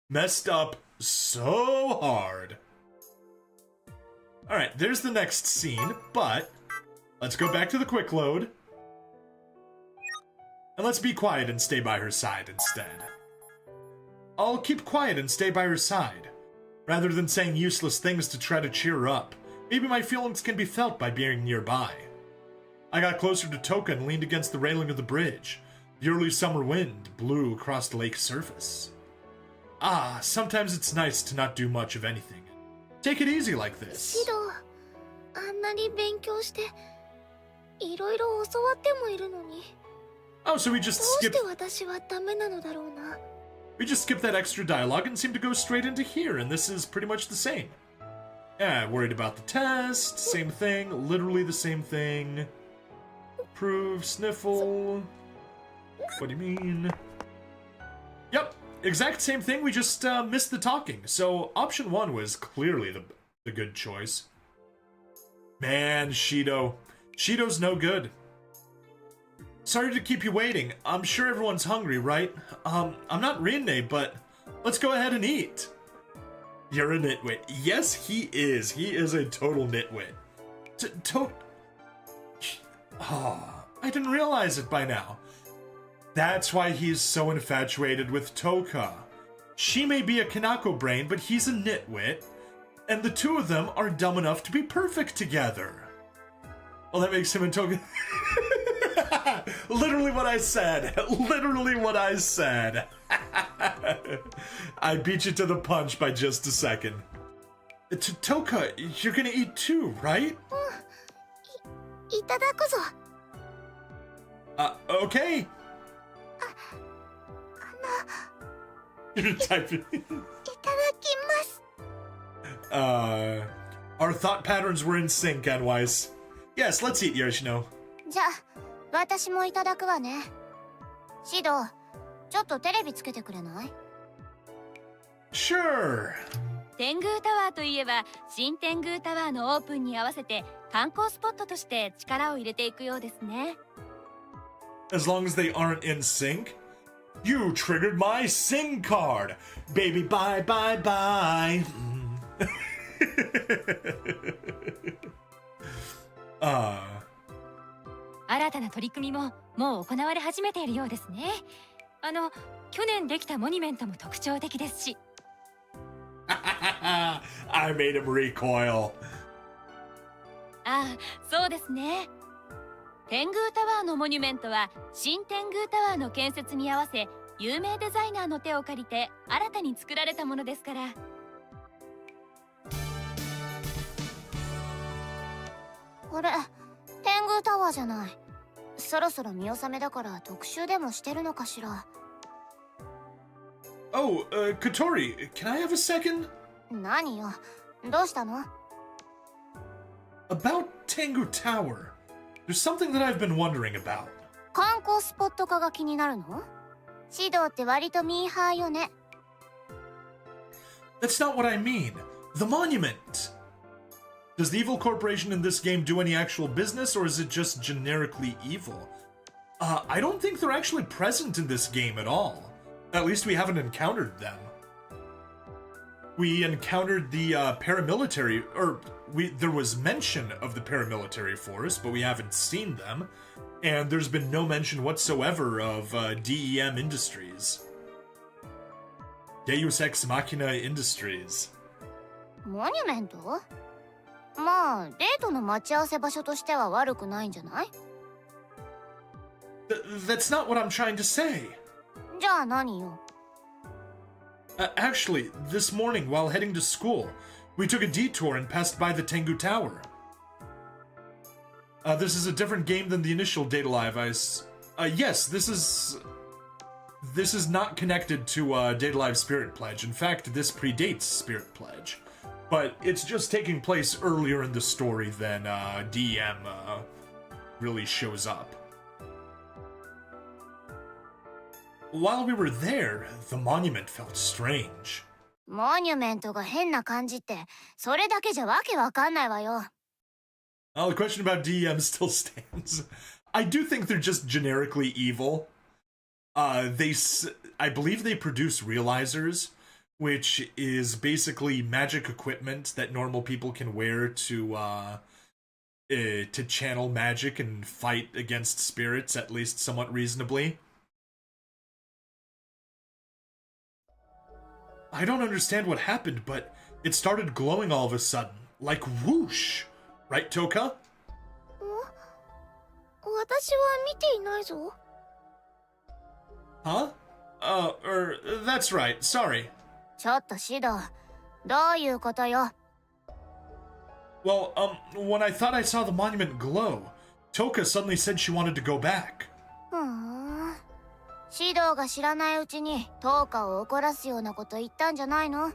Messed up so hard. Alright, there's the next scene, but let's go back to the quick load. And let's be quiet and stay by her side instead. I'll keep quiet and stay by her side, rather than saying useless things to try to cheer her up. Maybe my feelings can be felt by being nearby. I got closer to Tohka and leaned against the railing of the bridge. The early summer wind blew across the lake's surface. Ah, sometimes it's nice to not do much of anything. Take it easy like this. シド、あんなに勉強して、いろいろ教わってもいるのに。 Oh, so we just どうし skip て私はダメなのだろうな。 we just skip that extra dialogue and seem to go straight into here, and this is pretty much the same. Yeah, worried about the test, same thing, literally the same thing. Prove, sniffle. What do you mean? Yep, exact same thing, we just missed the talking. So option 1 was clearly the good choice. Man, Shido. Shido's no good. Sorry to keep you waiting. I'm sure everyone's hungry, right? I'm not Rinne, but let's go ahead and eat. You're a nitwit. Yes, he is. He is a total nitwit. Oh, I didn't realize it by now. That's why he's so infatuated with Tohka. She may be a Kanako brain, but he's a nitwit, and the two of them are dumb enough to be perfect together. Well, that makes him and Tohka... Literally what I said. Literally what I said. I beat you to the punch by just a second. Tohka, you're gonna eat too, right? いただくぞ。 Okay. You're typing. いただきます。 Our thought patterns were in sync, Anwise. Yes, let's eat, Yoshino. じゃあ、私もいただくわね。シド、ちょっとテレビつけてくれない？ Sure. 天狗タワーといえば新天狗タワーのオープンに合わせて観光スポットとして力を入れていくようですね。 As long as they aren't in sync. You triggered my sing card. Baby, bye, bye, bye. 新たな取り組みももう行われ始めているようですね。去年できたモニュメントも特徴的ですし。I made him recoil. ああ、そうですね。天狗タワーのモニュメントは新天狗タワーの建設に合わせ有名デザイナーの手を借りて新たに作られたものですから。あれ、天狗タワーじゃない。そろそろ見納めだから特集でもしてるのかしら。 Oh, Kotori, can I have a second? 何よ、どうしたの？ About Tengu Tower. There's something that I've been wondering about. 観光スポット化が気になるの？シドって割とミーハーよね。 That's not what I mean. The monument. Does the evil corporation in this game do any actual business, or is it just generically evil? I don't think they're actually present in this game at all. At least we haven't encountered them. We encountered the paramilitary, or there was mention of the paramilitary force, but we haven't seen them. And there's been no mention whatsoever of DEM Industries. Deus Ex Machina Industries. モニュメント？まあ、デートの待ち合わせ場所としては悪くないんじゃない？ That's not what I'm trying to say. じゃあ何よ？ Actually, this morning while heading to school, we took a detour and passed by the Tengu Tower. This is a different game than the initial Data Live. Yes, this is not connected to Data Live Spirit Pledge. In fact, this predates Spirit Pledge. But it's just taking place earlier in the story than DM really shows up. While we were there, the monument felt strange. モニュメントが変な感じって、それだけじゃわけわかんないわよ。The question about DEM still stands. I do think they're just generically evil. I believe they produce realizers, which is basically magic equipment that normal people can wear to channel magic and fight against spirits, at least somewhat reasonably. I don't understand what happened, but it started glowing all of a sudden, like whoosh. Right, Tohka? 私は見ていないぞ。Huh? That's right. Sorry. ちょっとシド、どういうことよ？ Well, when I thought I saw the monument glow, Tohka suddenly said she wanted to go back. ふーん。シドが知らないうちにトーカを怒らすようなこと言ったんじゃないの？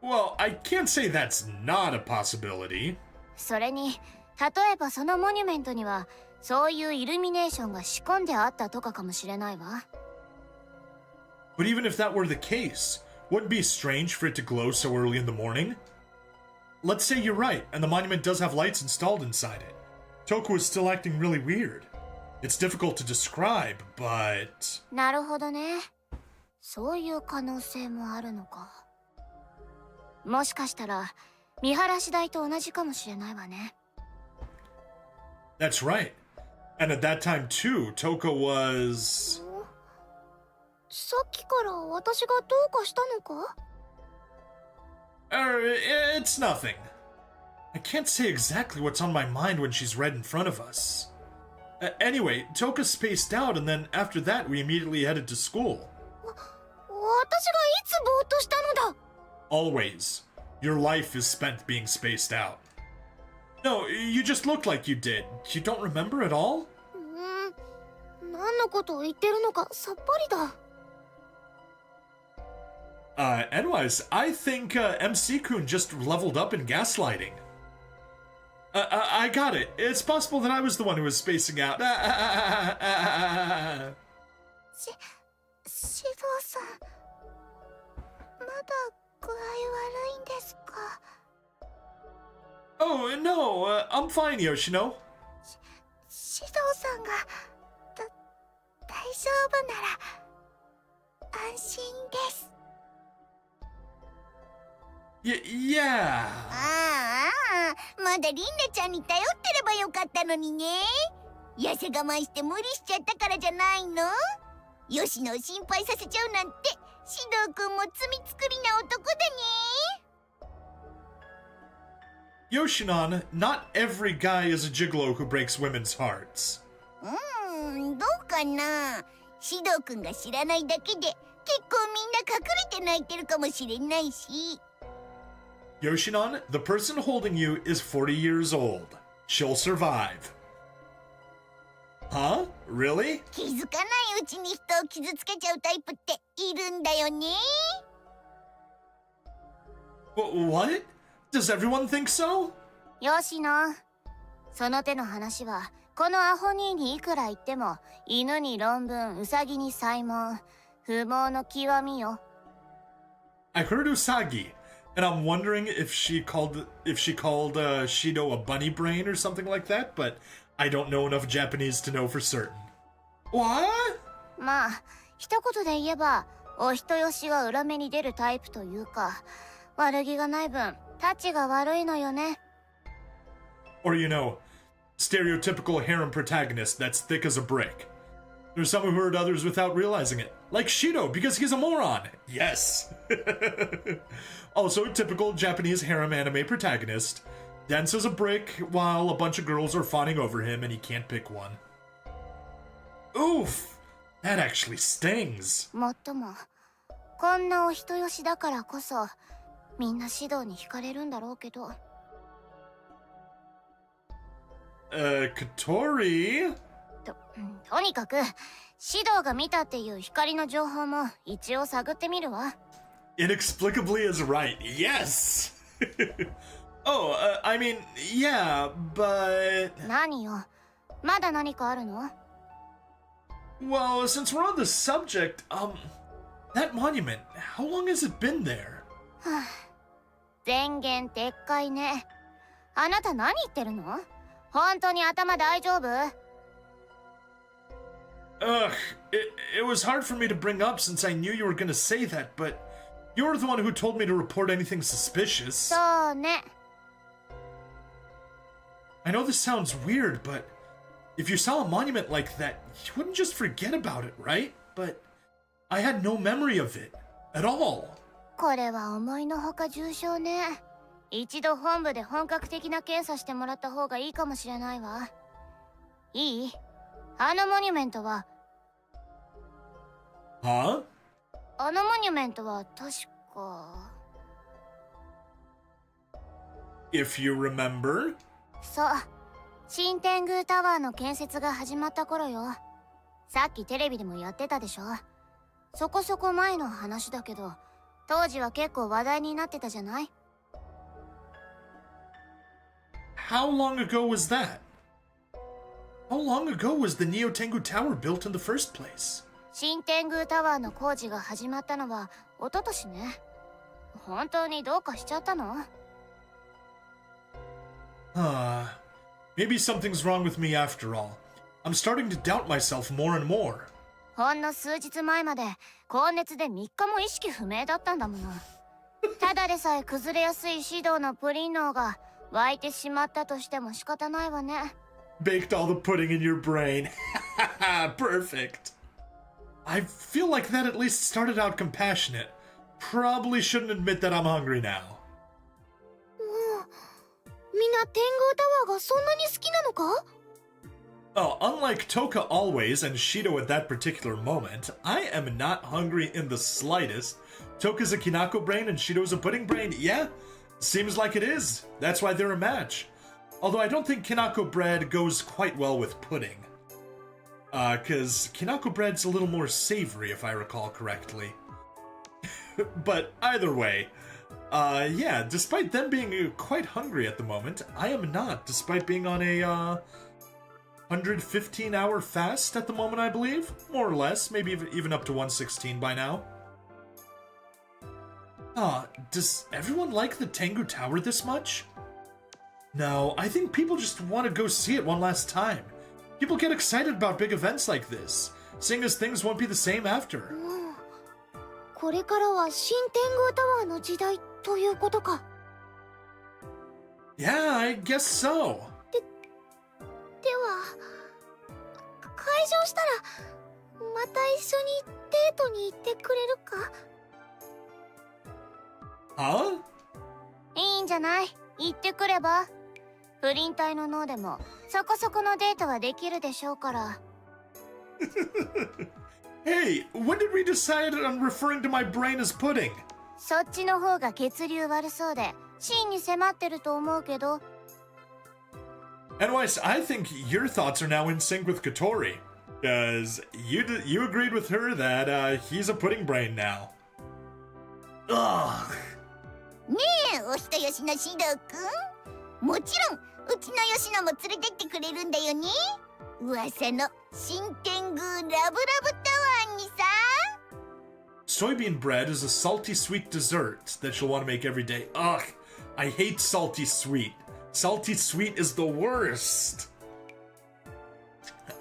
Well, I can't say that's not a possibility. それに、例えばそのモニュメントにはそういうイルミネーションが仕込んであったとかかもしれないわ。 But even if that were the case, wouldn't it be strange for it to glow so early in the morning? Let's say you're right, and the monument does have lights installed inside it. Tohka is still acting really weird. It's difficult to describe, but... なるほどね。そういう可能性もあるのか。もしかしたら見晴らし台と同じかもしれないわね。 That's right. And at that time too, Tohka was... さっきから私がどうかしたのか？ It's nothing. I can't say exactly what's on my mind when she's right in front of us. Anyway, Toka spaced out, and then after that, we immediately headed to school. 私がいつぼーっとしたのだ。 Always. Your life is spent being spaced out. No, you just looked like you did. You don't remember at all? 何のことを言ってるのかさっぱりだ。Anyways, I think MC-kun just leveled up in gaslighting. I got it. It's possible that I was the one who was spacing out. シドさん、まだ具合悪いんですか？ Oh, no, I'm fine, Yoshino. シドさんが大丈夫なら安心です。Yeah. まだリンネちゃんに頼ってればよかったのにね。痩せ我慢して無理しちゃったからじゃないの？吉野を心配させちゃうなんて、シド君も罪作りな男だね。Yoshinon, not every guy is a gigolo who breaks women's hearts. どうかな。シド君が知らないだけで、結構みんな隠れて泣いてるかもしれないし。Yoshinon, the person holding you is 40 years old. She'll survive. Huh? Really? 気づかないうちに人を傷つけちゃうタイプっているんだよね。What? Does everyone think so? 吉野、その手の話はこのアホ兄にいくら言っても犬に論文、ウサギに裁問、不毛の極みよ。I heard Usagi, and I'm wondering if she called Shido a bunny brain or something like that, but I don't know enough Japanese to know for certain. What? まあ一言で言えばお人よしが裏目に出るタイプというか、悪気がない分タチが悪いのよね。Or stereotypical harem protagonist that's thick as a brick. There's some who hurt others without realizing it, like Shido because he's a moron. Yes. Also, typical Japanese harem anime protagonist. Dense as a brick while a bunch of girls are fawning over him and he can't pick one. Oof! That actually stings. もっともこんなお人よしだからこそみんな指導に惹かれるんだろうけど。Katori? とにかく指導が見たっていう光の情報も一応探ってみるわ。Inexplicably is right. Yes! Oh, I mean, yeah, but... 何よ、まだ何かあるの？ Well, since we're on the subject, that monument, how long has it been there? 前言撤回ね。あなた何言ってるの？本当に頭大丈夫？ Ugh, it was hard for me to bring up since I knew you were gonna say that, but you're the one who told me to report anything suspicious. そうね。I know this sounds weird, but if you saw a monument like that, you wouldn't just forget about it, right? But I had no memory of it at all. これは思いのほか重症ね。一度本部で本格的な検査してもらった方がいいかもしれないわ。いい？あのモニュメントは。Huh? あのモニュメントは確か。If you remember? そう。新天宮タワーの建設が始まった頃よ。さっきテレビでもやってたでしょ。そこそこ前の話だけど、当時は結構話題になってたじゃない？ How long ago was that? How long ago was the Neo Tengu Tower built in the first place? 新天宮タワーの工事が始まったのは一昨年ね。本当にどうかしちゃったの？ Maybe something's wrong with me after all. I'm starting to doubt myself more and more. ほんの数日前まで高熱で3日も意識不明だったんだもの。ただでさえ崩れやすい指導のプリン脳が湧いてしまったとしても仕方ないわね。Baked all the pudding in your brain. Perfect. I feel like that at least started out compassionate. Probably shouldn't admit that I'm hungry now. みんな天狗タワーがそんなに好きなのか？ Oh, unlike Tohka always and Shido at that particular moment, I am not hungry in the slightest. Toka's a Kinako brain and Shido's a pudding brain. Yeah, seems like it is. That's why they're a match. Although I don't think Kinako bread goes quite well with pudding. Cause Kinako bread's a little more savory if I recall correctly. But either way, yeah, despite them being quite hungry at the moment, I am not, despite being on a, 115-hour fast at the moment, I believe. More or less, maybe even up to 116 by now. Does everyone like the Tengu Tower this much? No, I think people just want to go see it one last time. People get excited about big events like this, seeing as things won't be the same after. これからは新天狗タワーの時代ということか。 Yeah, I guess so. では会場したらまた一緒にデートに行ってくれるか？ Huh? いいんじゃない？行ってくれば。プリン体の脳でもそこそこのデートはできるでしょうから。Hey, when did we decide on referring to my brain as pudding? そっちの方が血流悪そうで真に迫ってると思うけど。 Anyways, I think your thoughts are now in sync with Katori. Because you agreed with her that he's a pudding brain now. Ugh. ねえ、お人よしのシドくん。もちろん、うちの吉野も連れてってくれるんだよね。噂の新天狗ラブラブタワーにさ。Soybean bread is a salty sweet dessert that you'll want to make every day. Ugh, I hate salty sweet. Salty sweet is the worst.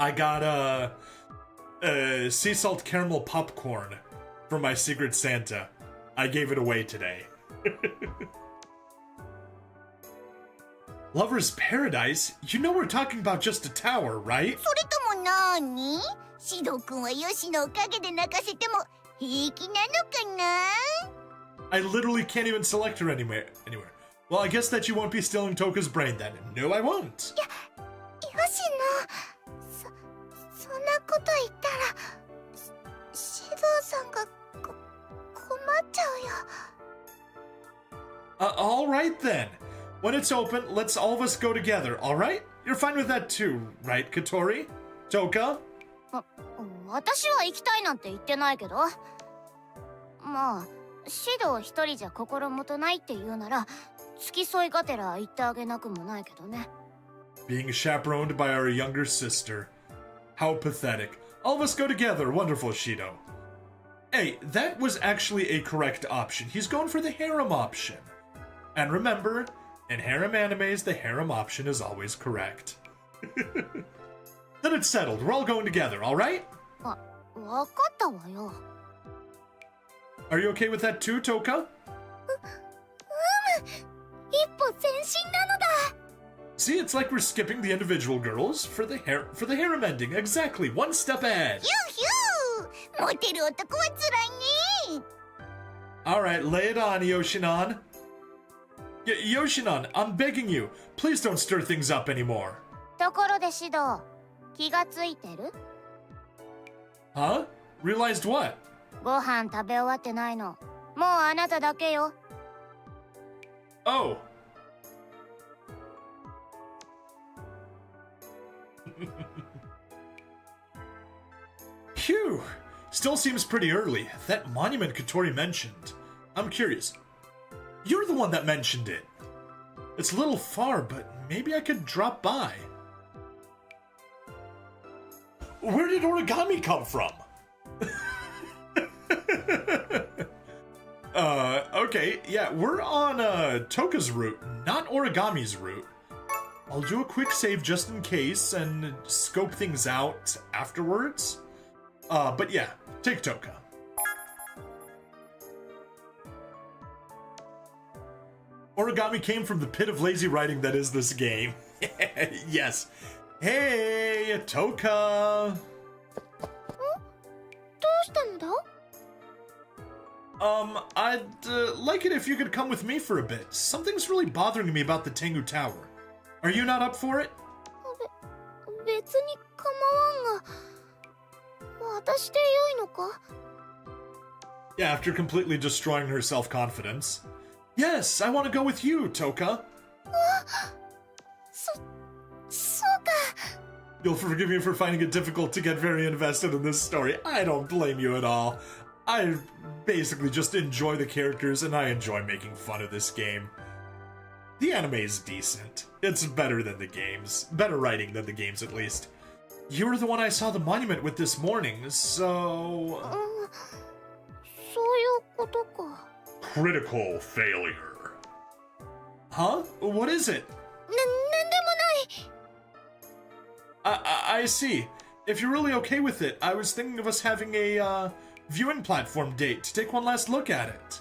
I got sea salt caramel popcorn for my Secret Santa. I gave it away today. Lover's Paradise? You know we're talking about just a tower, right? それともなーに？シドくんは吉野を陰で泣かせても平気なのかな？ I literally can't even select her anywhere. Well, I guess that you won't be stealing Toka's brain then. No, I won't. 吉野、そんなこと言ったら、シドさんが困っちゃうよ。All right then. When it's open, let's all of us go together, all right? You're fine with that too, right, Katori? Tohka? 私は行きたいなんて言ってないけど。まあ、シド一人じゃ心もとないって言うなら、付き添いがてら言ってあげなくもないけどね。Being chaperoned by our younger sister. How pathetic. All of us go together, wonderful Shido. Hey, that was actually a correct option. He's going for the harem option. And remember, in harem animes, the harem option is always correct. Then it's settled. We're all going together, all right? わかったわよ。Are you okay with that too, Tohka? 一歩前進なのだ。 See, it's like we're skipping the individual girls for the harem ending. Exactly, one step ahead. ヒューヒュー。モテる男は辛いね。 All right, lay it on, Yoshinan. Yoshinan, I'm begging you, please don't stir things up anymore. ところでシド、気がついてる？ Huh? Realized what? ご飯食べ終わってないの。もうあなただけよ。Oh. Phew. Still seems pretty early. That monument Katori mentioned. I'm curious. You're the one that mentioned it. It's a little far, but maybe I could drop by. Where did origami come from? Okay, yeah, we're on Tohka's route, not Origami's route. I'll do a quick save just in case and scope things out afterwards. But yeah, take Tohka. Origami came from the pit of lazy writing that is this game. Yes. Hey, Tohka! どうしたのだ？ I'd like it if you could come with me for a bit. Something's really bothering me about the Tengu Tower. Are you not up for it? 別別に構わんが、私で良いのか? Yeah, after completely destroying her self-confidence. Yes, I want to go with you, Tohka. そうか。 You'll forgive me for finding it difficult to get very invested in this story. I don't blame you at all. I basically just enjoy the characters and I enjoy making fun of this game. The anime is decent. It's better than the games. Better writing than the games, at least. You were the one I saw the monument with this morning, so... そういうことか。 Critical failure. Huh? What is it? なんでもない。 I see. If you're really okay with it, I was thinking of us having a, viewing platform date to take one last look at it.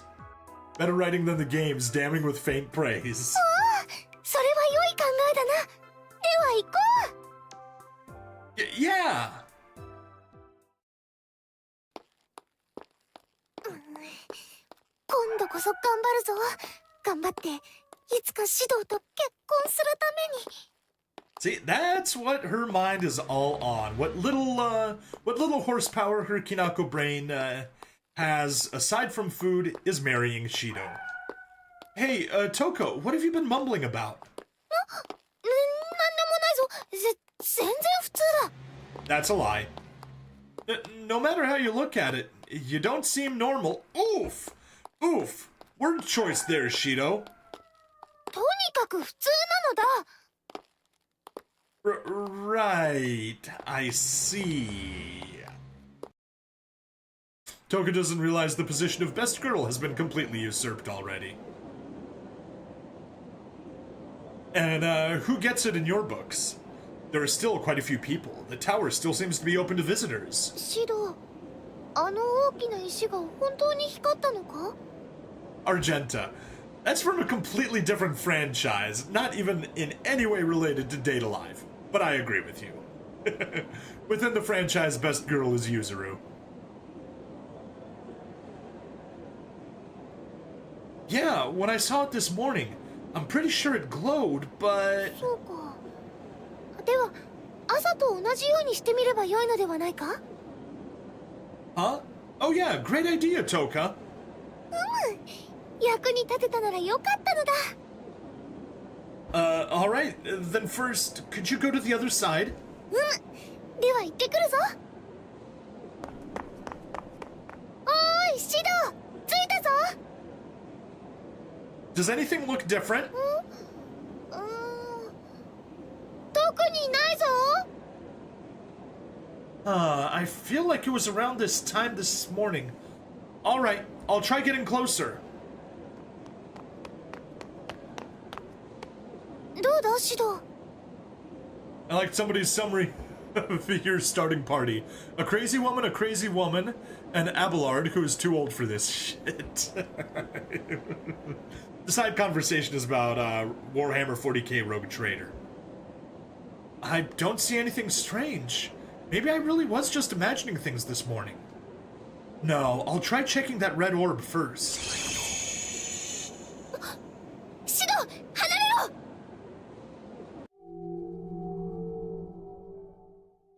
Better writing than the games, damning with faint praise. それは良い考えだな。では行こう。Yeah! 今度こそ頑張るぞ。頑張っていつか指導と結婚するために。 See, that's what her mind is all on. What little horsepower her Kinako brain has, aside from food, is marrying Shido. Hey, Tohka, what have you been mumbling about? なんでもないぞ。全然普通だ。 That's a lie. No matter how you look at it, you don't seem normal. Oof! Oof! Word choice there, Shido. とにかく普通なのだ。 Right, I see. Tohka doesn't realize the position of best girl has been completely usurped already. And, who gets it in your books? There are still quite a few people. The tower still seems to be open to visitors. 指導、あの大きな石が本当に光ったのか? Argenta. That's from a completely different franchise, not even in any way related to Date Alive. But I agree with you. Within the franchise, best girl is Yuzuru. Yeah, when I saw it this morning, I'm pretty sure it glowed, but... そうか。では、朝と同じようにしてみれば良いのではないか? Huh? Oh yeah, great idea, Tohka. 役に立てたなら良かったのだ。 Alright, then first, could you go to the other side? では行ってくるぞ。おーい、シド、着いたぞ。 Does anything look different? 特にないぞ。 I feel like it was around this time this morning. Alright, I'll try getting closer. どうだ、シド。 I like somebody's summary of your starting party. A crazy woman, an Abelard who is too old for this shit. The side conversation is about Warhammer 40k Rogue Trader. I don't see anything strange. Maybe I really was just imagining things this morning. No, I'll try checking that red orb first. シド、離れろ。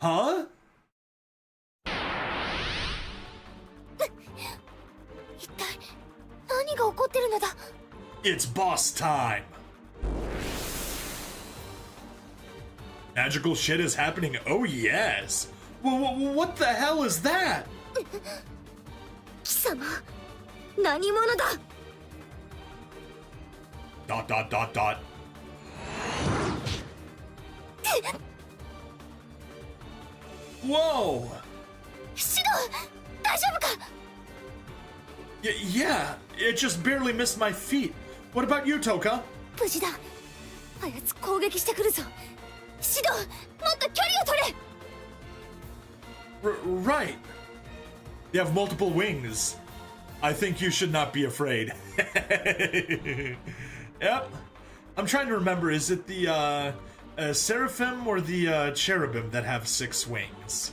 Huh? 一体何が起こってるのだ。 It's boss time! Magical shit is happening, oh yes! What the hell is that? 貴様、何者だ。 ... Whoa! シド、大丈夫か。 Yeah, it just barely missed my feet. What about you, Tohka? 無事だ。あやつ攻撃してくるぞ。シド、もっと距離を取れ。 Right. You have multiple wings. I think you should not be afraid. Yep. I'm trying to remember, is it the, Seraphim or the, Cherubim that have 6 wings?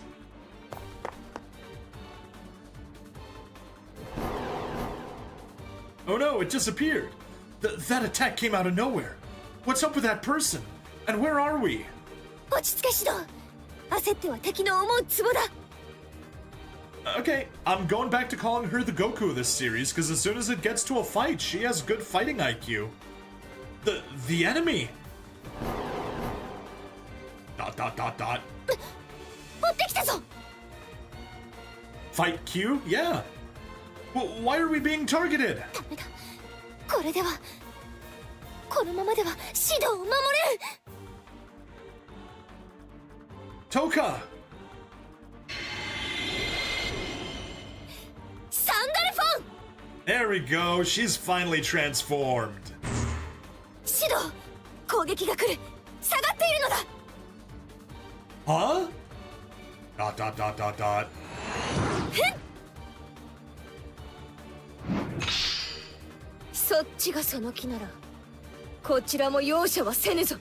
Oh no, it disappeared. That attack came out of nowhere. What's up with that person? And where are we? 落ち着け、シド。焦っては敵の思うツボだ。 Okay, I'm going back to calling her the Goku of this series, because as soon as it gets to a fight, she has good fighting IQ. The enemy! Dot dot dot dot. 追ってきたぞ。 Fight Q? Yeah. Why are we being targeted? ダメだ。これではこのままではシドを守れん。 Tohka! サンダルフォン。 There we go, she's finally transformed. シド、攻撃が来る。下がっているのだ。 Huh? Dot dot dot dot dot. そっちがその気ならこちらも容赦はせぬぞ。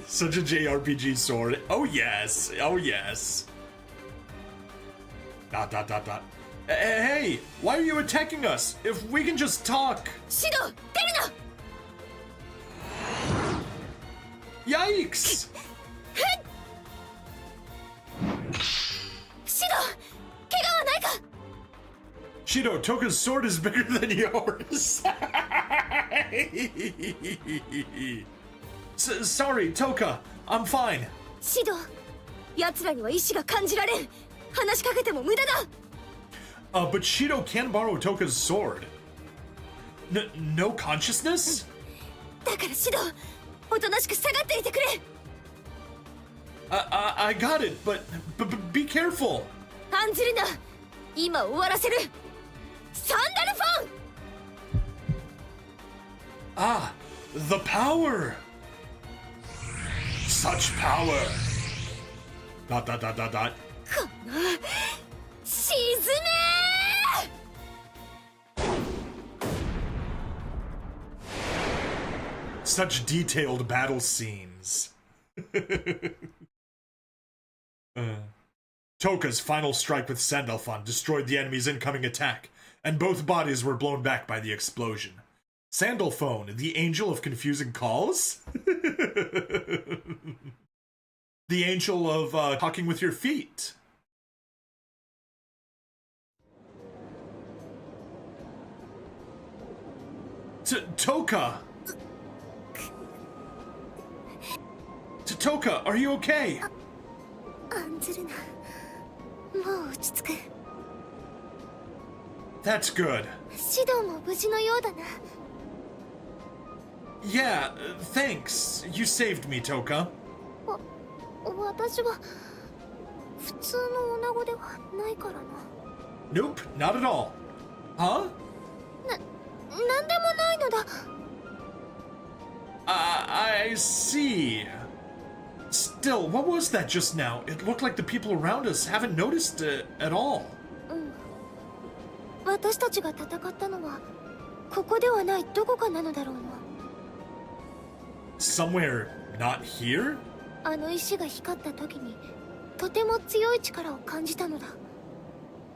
Such a JRPG sword. Oh yes, oh yes. Dot dot dot dot. Hey, why are you attacking us? If we can just talk. シド、出るな。 Yikes! シド、怪我はないか。 Shido, Toka's sword is bigger than yours. Sorry, Tohka. I'm fine. シド、奴らには意志が感じられん。話しかけても無駄だ。 But Shido can borrow Toka's sword. No consciousness? だからシド、おとなしく下がっていてくれ。 I got it, but be careful. 案ずるな。今終わらせる。サンダルフォン。 Ah, the power. Such power. Dot dot dot dot dot. 沈め。 Such detailed battle scenes. Tohka's final strike with Sandalphon destroyed the enemy's incoming attack, and both bodies were blown back by the explosion. Sandalphon, the angel of confusing calls? The angel of talking with your feet. Tohka! Tohka, are you okay? 案ずるな。もう落ち着く。 That's good. シドも無事のようだな。 Yeah, thanks. You saved me, Tohka. 私は普通の女子ではないからな。 Nope, not at all. Huh? なんでもないのだ。 I see. Still, what was that just now? It looked like the people around us haven't noticed it at all. 私たちが戦ったのはここではないどこかなのだろうな。 Somewhere not here? あの石が光った時にとても強い力を感じたのだ。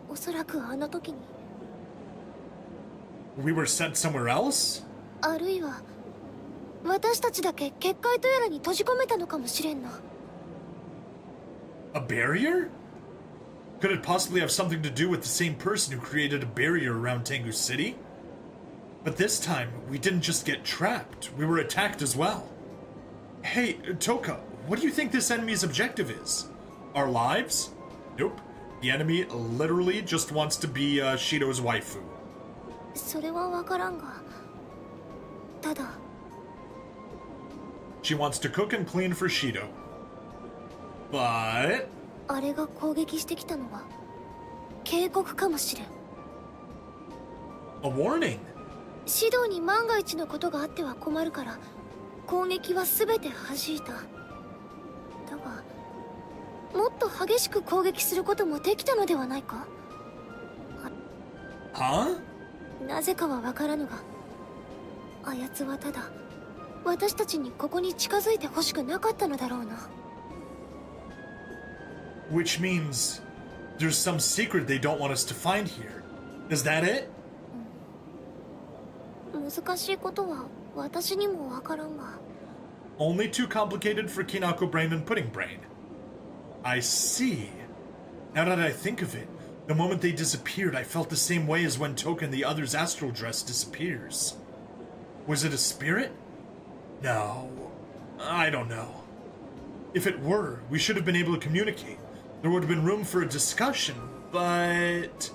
おそらくあの時に。 We were sent somewhere else? あるいは私たちだけ結界とやらに閉じ込めたのかもしれんな。 A barrier? Could it possibly have something to do with the same person who created a barrier around Tengu City? But this time, we didn't just get trapped, we were attacked as well. Hey, Tohka, what do you think this enemy's objective is? Our lives? Nope. The enemy literally just wants to be Shido's waifu. それはわからんが、ただ She wants to cook and clean for Shido. But... あれが攻撃してきたのは警告かもしれん。 A warning? シドに万が一のことがあっては困るから攻撃は全て弾いた。だがもっと激しく攻撃することもできたのではないか。 Huh? なぜかはわからぬが、あやつはただ私たちにここに近づいてほしくなかったのだろうな。 Which means there's some secret they don't want us to find here. Is that it? 難しいことは私にもわからんが。 Only too complicated for Kinako Brain and Pudding Brain. I see. Now that I think of it, the moment they disappeared, I felt the same way as when Tohka and the other's astral dress disappears. Was it a spirit? No, I don't know. If it were, we should have been able to communicate. There would have been room for a discussion, but...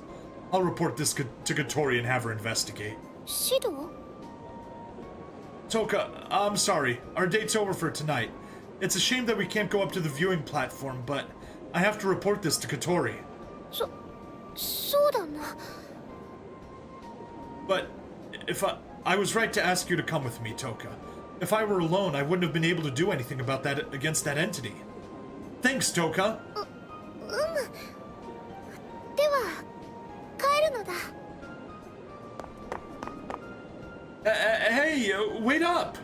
I'll report this to Katori and have her investigate. Shido? Tohka, I'm sorry. Our date's over for tonight. It's a shame that we can't go up to the viewing platform, but I have to report this to Katori. そうだな。 But if I was right to ask you to come with me, Tohka. If I were alone, I wouldn't have been able to do anything about that against that entity. Thanks, Tohka. では、帰るのだ。Hey, wait up!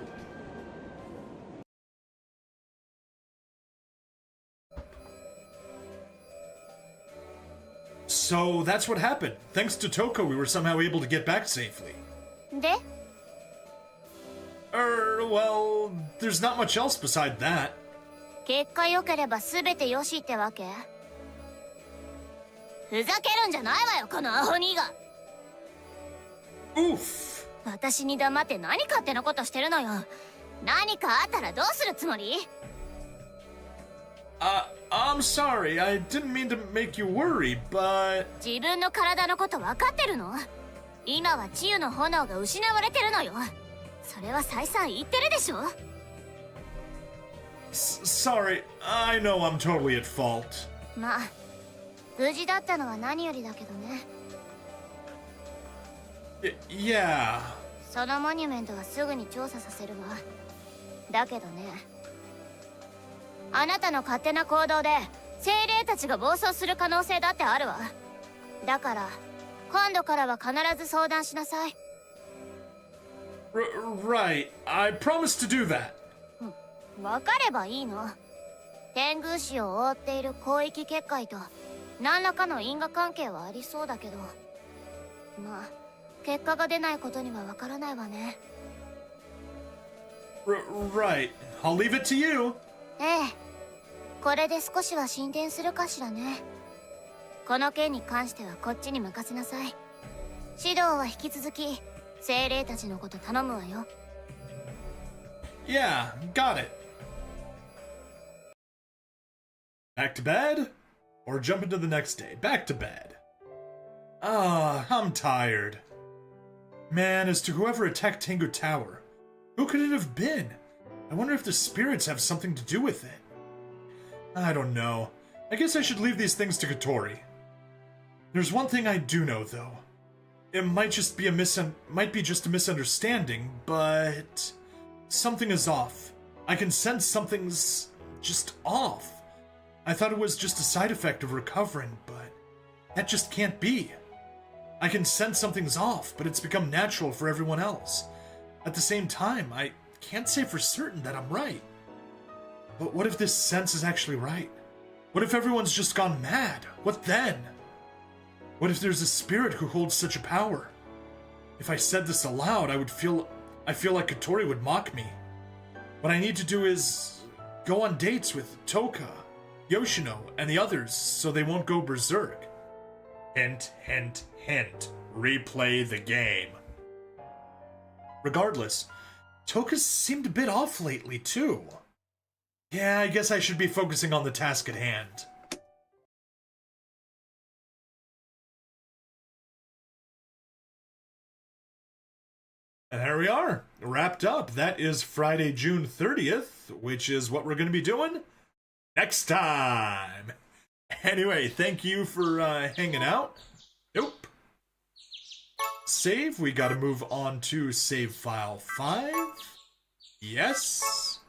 So that's what happened. Thanks to Tohka, we were somehow able to get back safely. で Well, there's not much else beside that. 結果良ければ全て良しってわけ？ふざけるんじゃないわよ、このアホ兄が。 Oof. 私に黙って何勝手なことしてるのよ。何かあったらどうするつもり？ I'm sorry. I didn't mean to make you worry, but... 自分の体のこと分かってるの？今は治癒の炎が失われてるのよ。それは再三言ってるでしょ？ Sorry. I know I'm totally at fault. まあ、無事だったのは何よりだけどね。Yeah. そのモニュメントはすぐに調査させるわ。だけどね、あなたの勝手な行動で精霊たちが暴走する可能性だってあるわ。だから今度からは必ず相談しなさい。Right. I promise to do that. 分かればいいの。天宮市を覆っている広域結界と何らかの因果関係はありそうだけど、まあ結果が出ないことには分からないわね。Right. I'll leave it to you. ええ、これで少しは進展するかしらね。この件に関してはこっちに任せなさい。指導は引き続き精霊たちのこと頼むわよ。 Yeah, got it. Back to bed? Or jump into the next day? Back to bed. I'm tired. Man, as to whoever attacked Tengu Tower, who could it have been? I wonder if the spirits have something to do with it. I don't know. I guess I should leave these things to Katori. There's one thing I do know, though. It might just be just a misunderstanding, but something is off. I can sense something's just off. I thought it was just a side effect of recovering, but that just can't be. I can sense something's off, but it's become natural for everyone else. At the same time, I can't say for certain that I'm right. But what if this sense is actually right? What if everyone's just gone mad? What then? What if there's a spirit who holds such a power? If I said this aloud, I feel like Katori would mock me. What I need to do is go on dates with Tohka, Yoshino, and the others so they won't go berserk. Hint, hint, hint. Replay the game. Regardless, Tohka's seemed a bit off lately, too. Yeah, I guess I should be focusing on the task at hand. And there we are, wrapped up. That is Friday, June 30th, which is what we're going to be doing next time. Anyway, thank you for hanging out. Nope. Save. We got to move on to save file 5. Yes.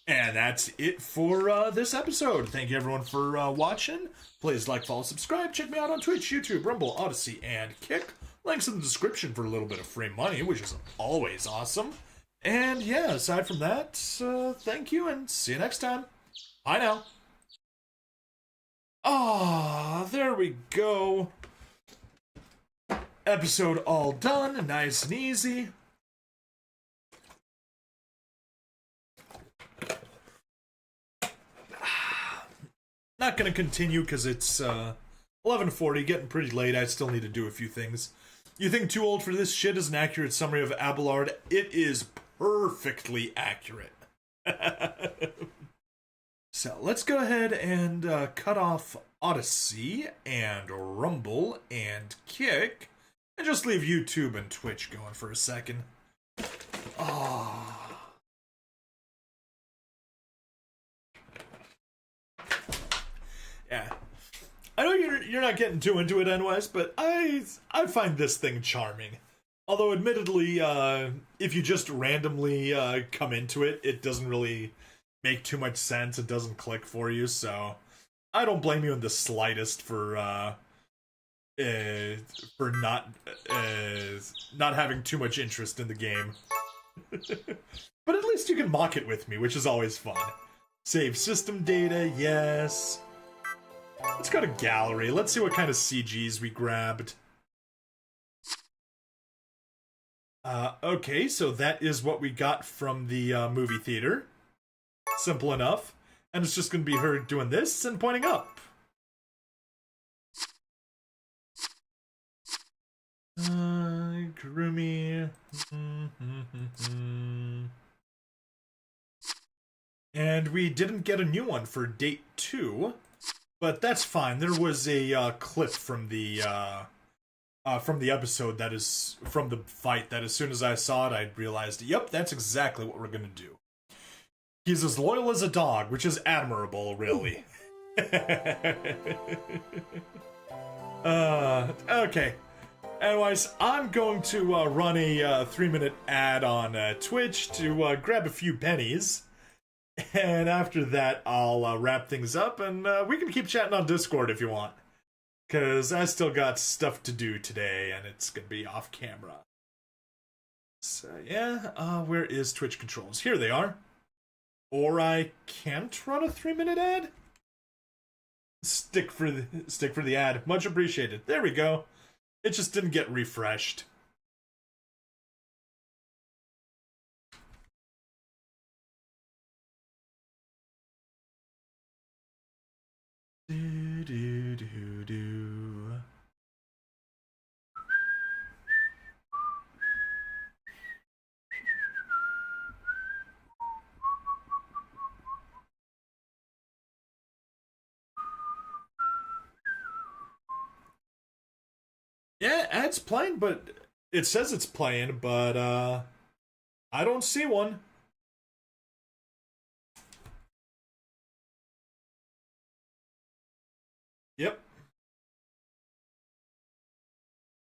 And that's it for this episode. Thank you everyone for watching. Please like, follow, subscribe. Check me out on Twitch, YouTube, Rumble, Odyssey, and Kick. Links in the description for a little bit of free money, which is always awesome. And yeah, aside from that, thank you and see you next time. Bye now. There we go. Episode all done, nice and easy. not gonna continue because it's 11:40, getting pretty late. I still need to do a few things. You think Too Old for This Shit is an accurate summary of Abelard? It is perfectly accurate. So let's go ahead and cut off Odyssey and Rumble and Kick and just leave YouTube and Twitch going for a second. Oh. Yeah. I know you're not getting too into it anyways, but I find this thing charming. Although admittedly, if you just randomly come into it, it doesn't really make too much sense. It doesn't click for you, so I don't blame you in the slightest for not having too much interest in the game. But at least you can mock it with me, which is always fun. Save system data, yes. Let's go to gallery. Let's see what kind of CGs we grabbed. Okay, so that is what we got from the movie theater. Simple enough. And it's just going to be her doing this and pointing up. Kurumi. And we didn't get a new one for date 2. But that's fine. There was a clip from the episode that is from the fight that as soon as I saw it, I realized, yep, that's exactly what we're gonna do. He's as loyal as a dog, which is admirable, really. Okay. Anyways, I'm going to run a 3-minute ad on Twitch to grab a few pennies. And after that, I'll wrap things up, and we can keep chatting on Discord if you want. Because I still got stuff to do today, and it's going to be off camera. So, yeah, where is Twitch controls? Here they are. Or I can't run a 3-minute ad? Stick for the ad. Much appreciated. There we go. It just didn't get refreshed. Do. Yeah, ad's playing, but it says it's playing, but I don't see one. Yep.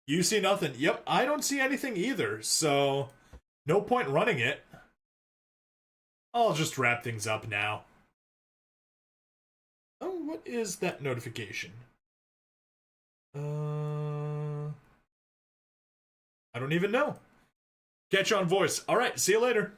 You see nothing. Yep, I don't see anything either, so no point running it. I'll just wrap things up now. Oh, what is that notification? I don't even know. Catch you on voice. All right, see you later.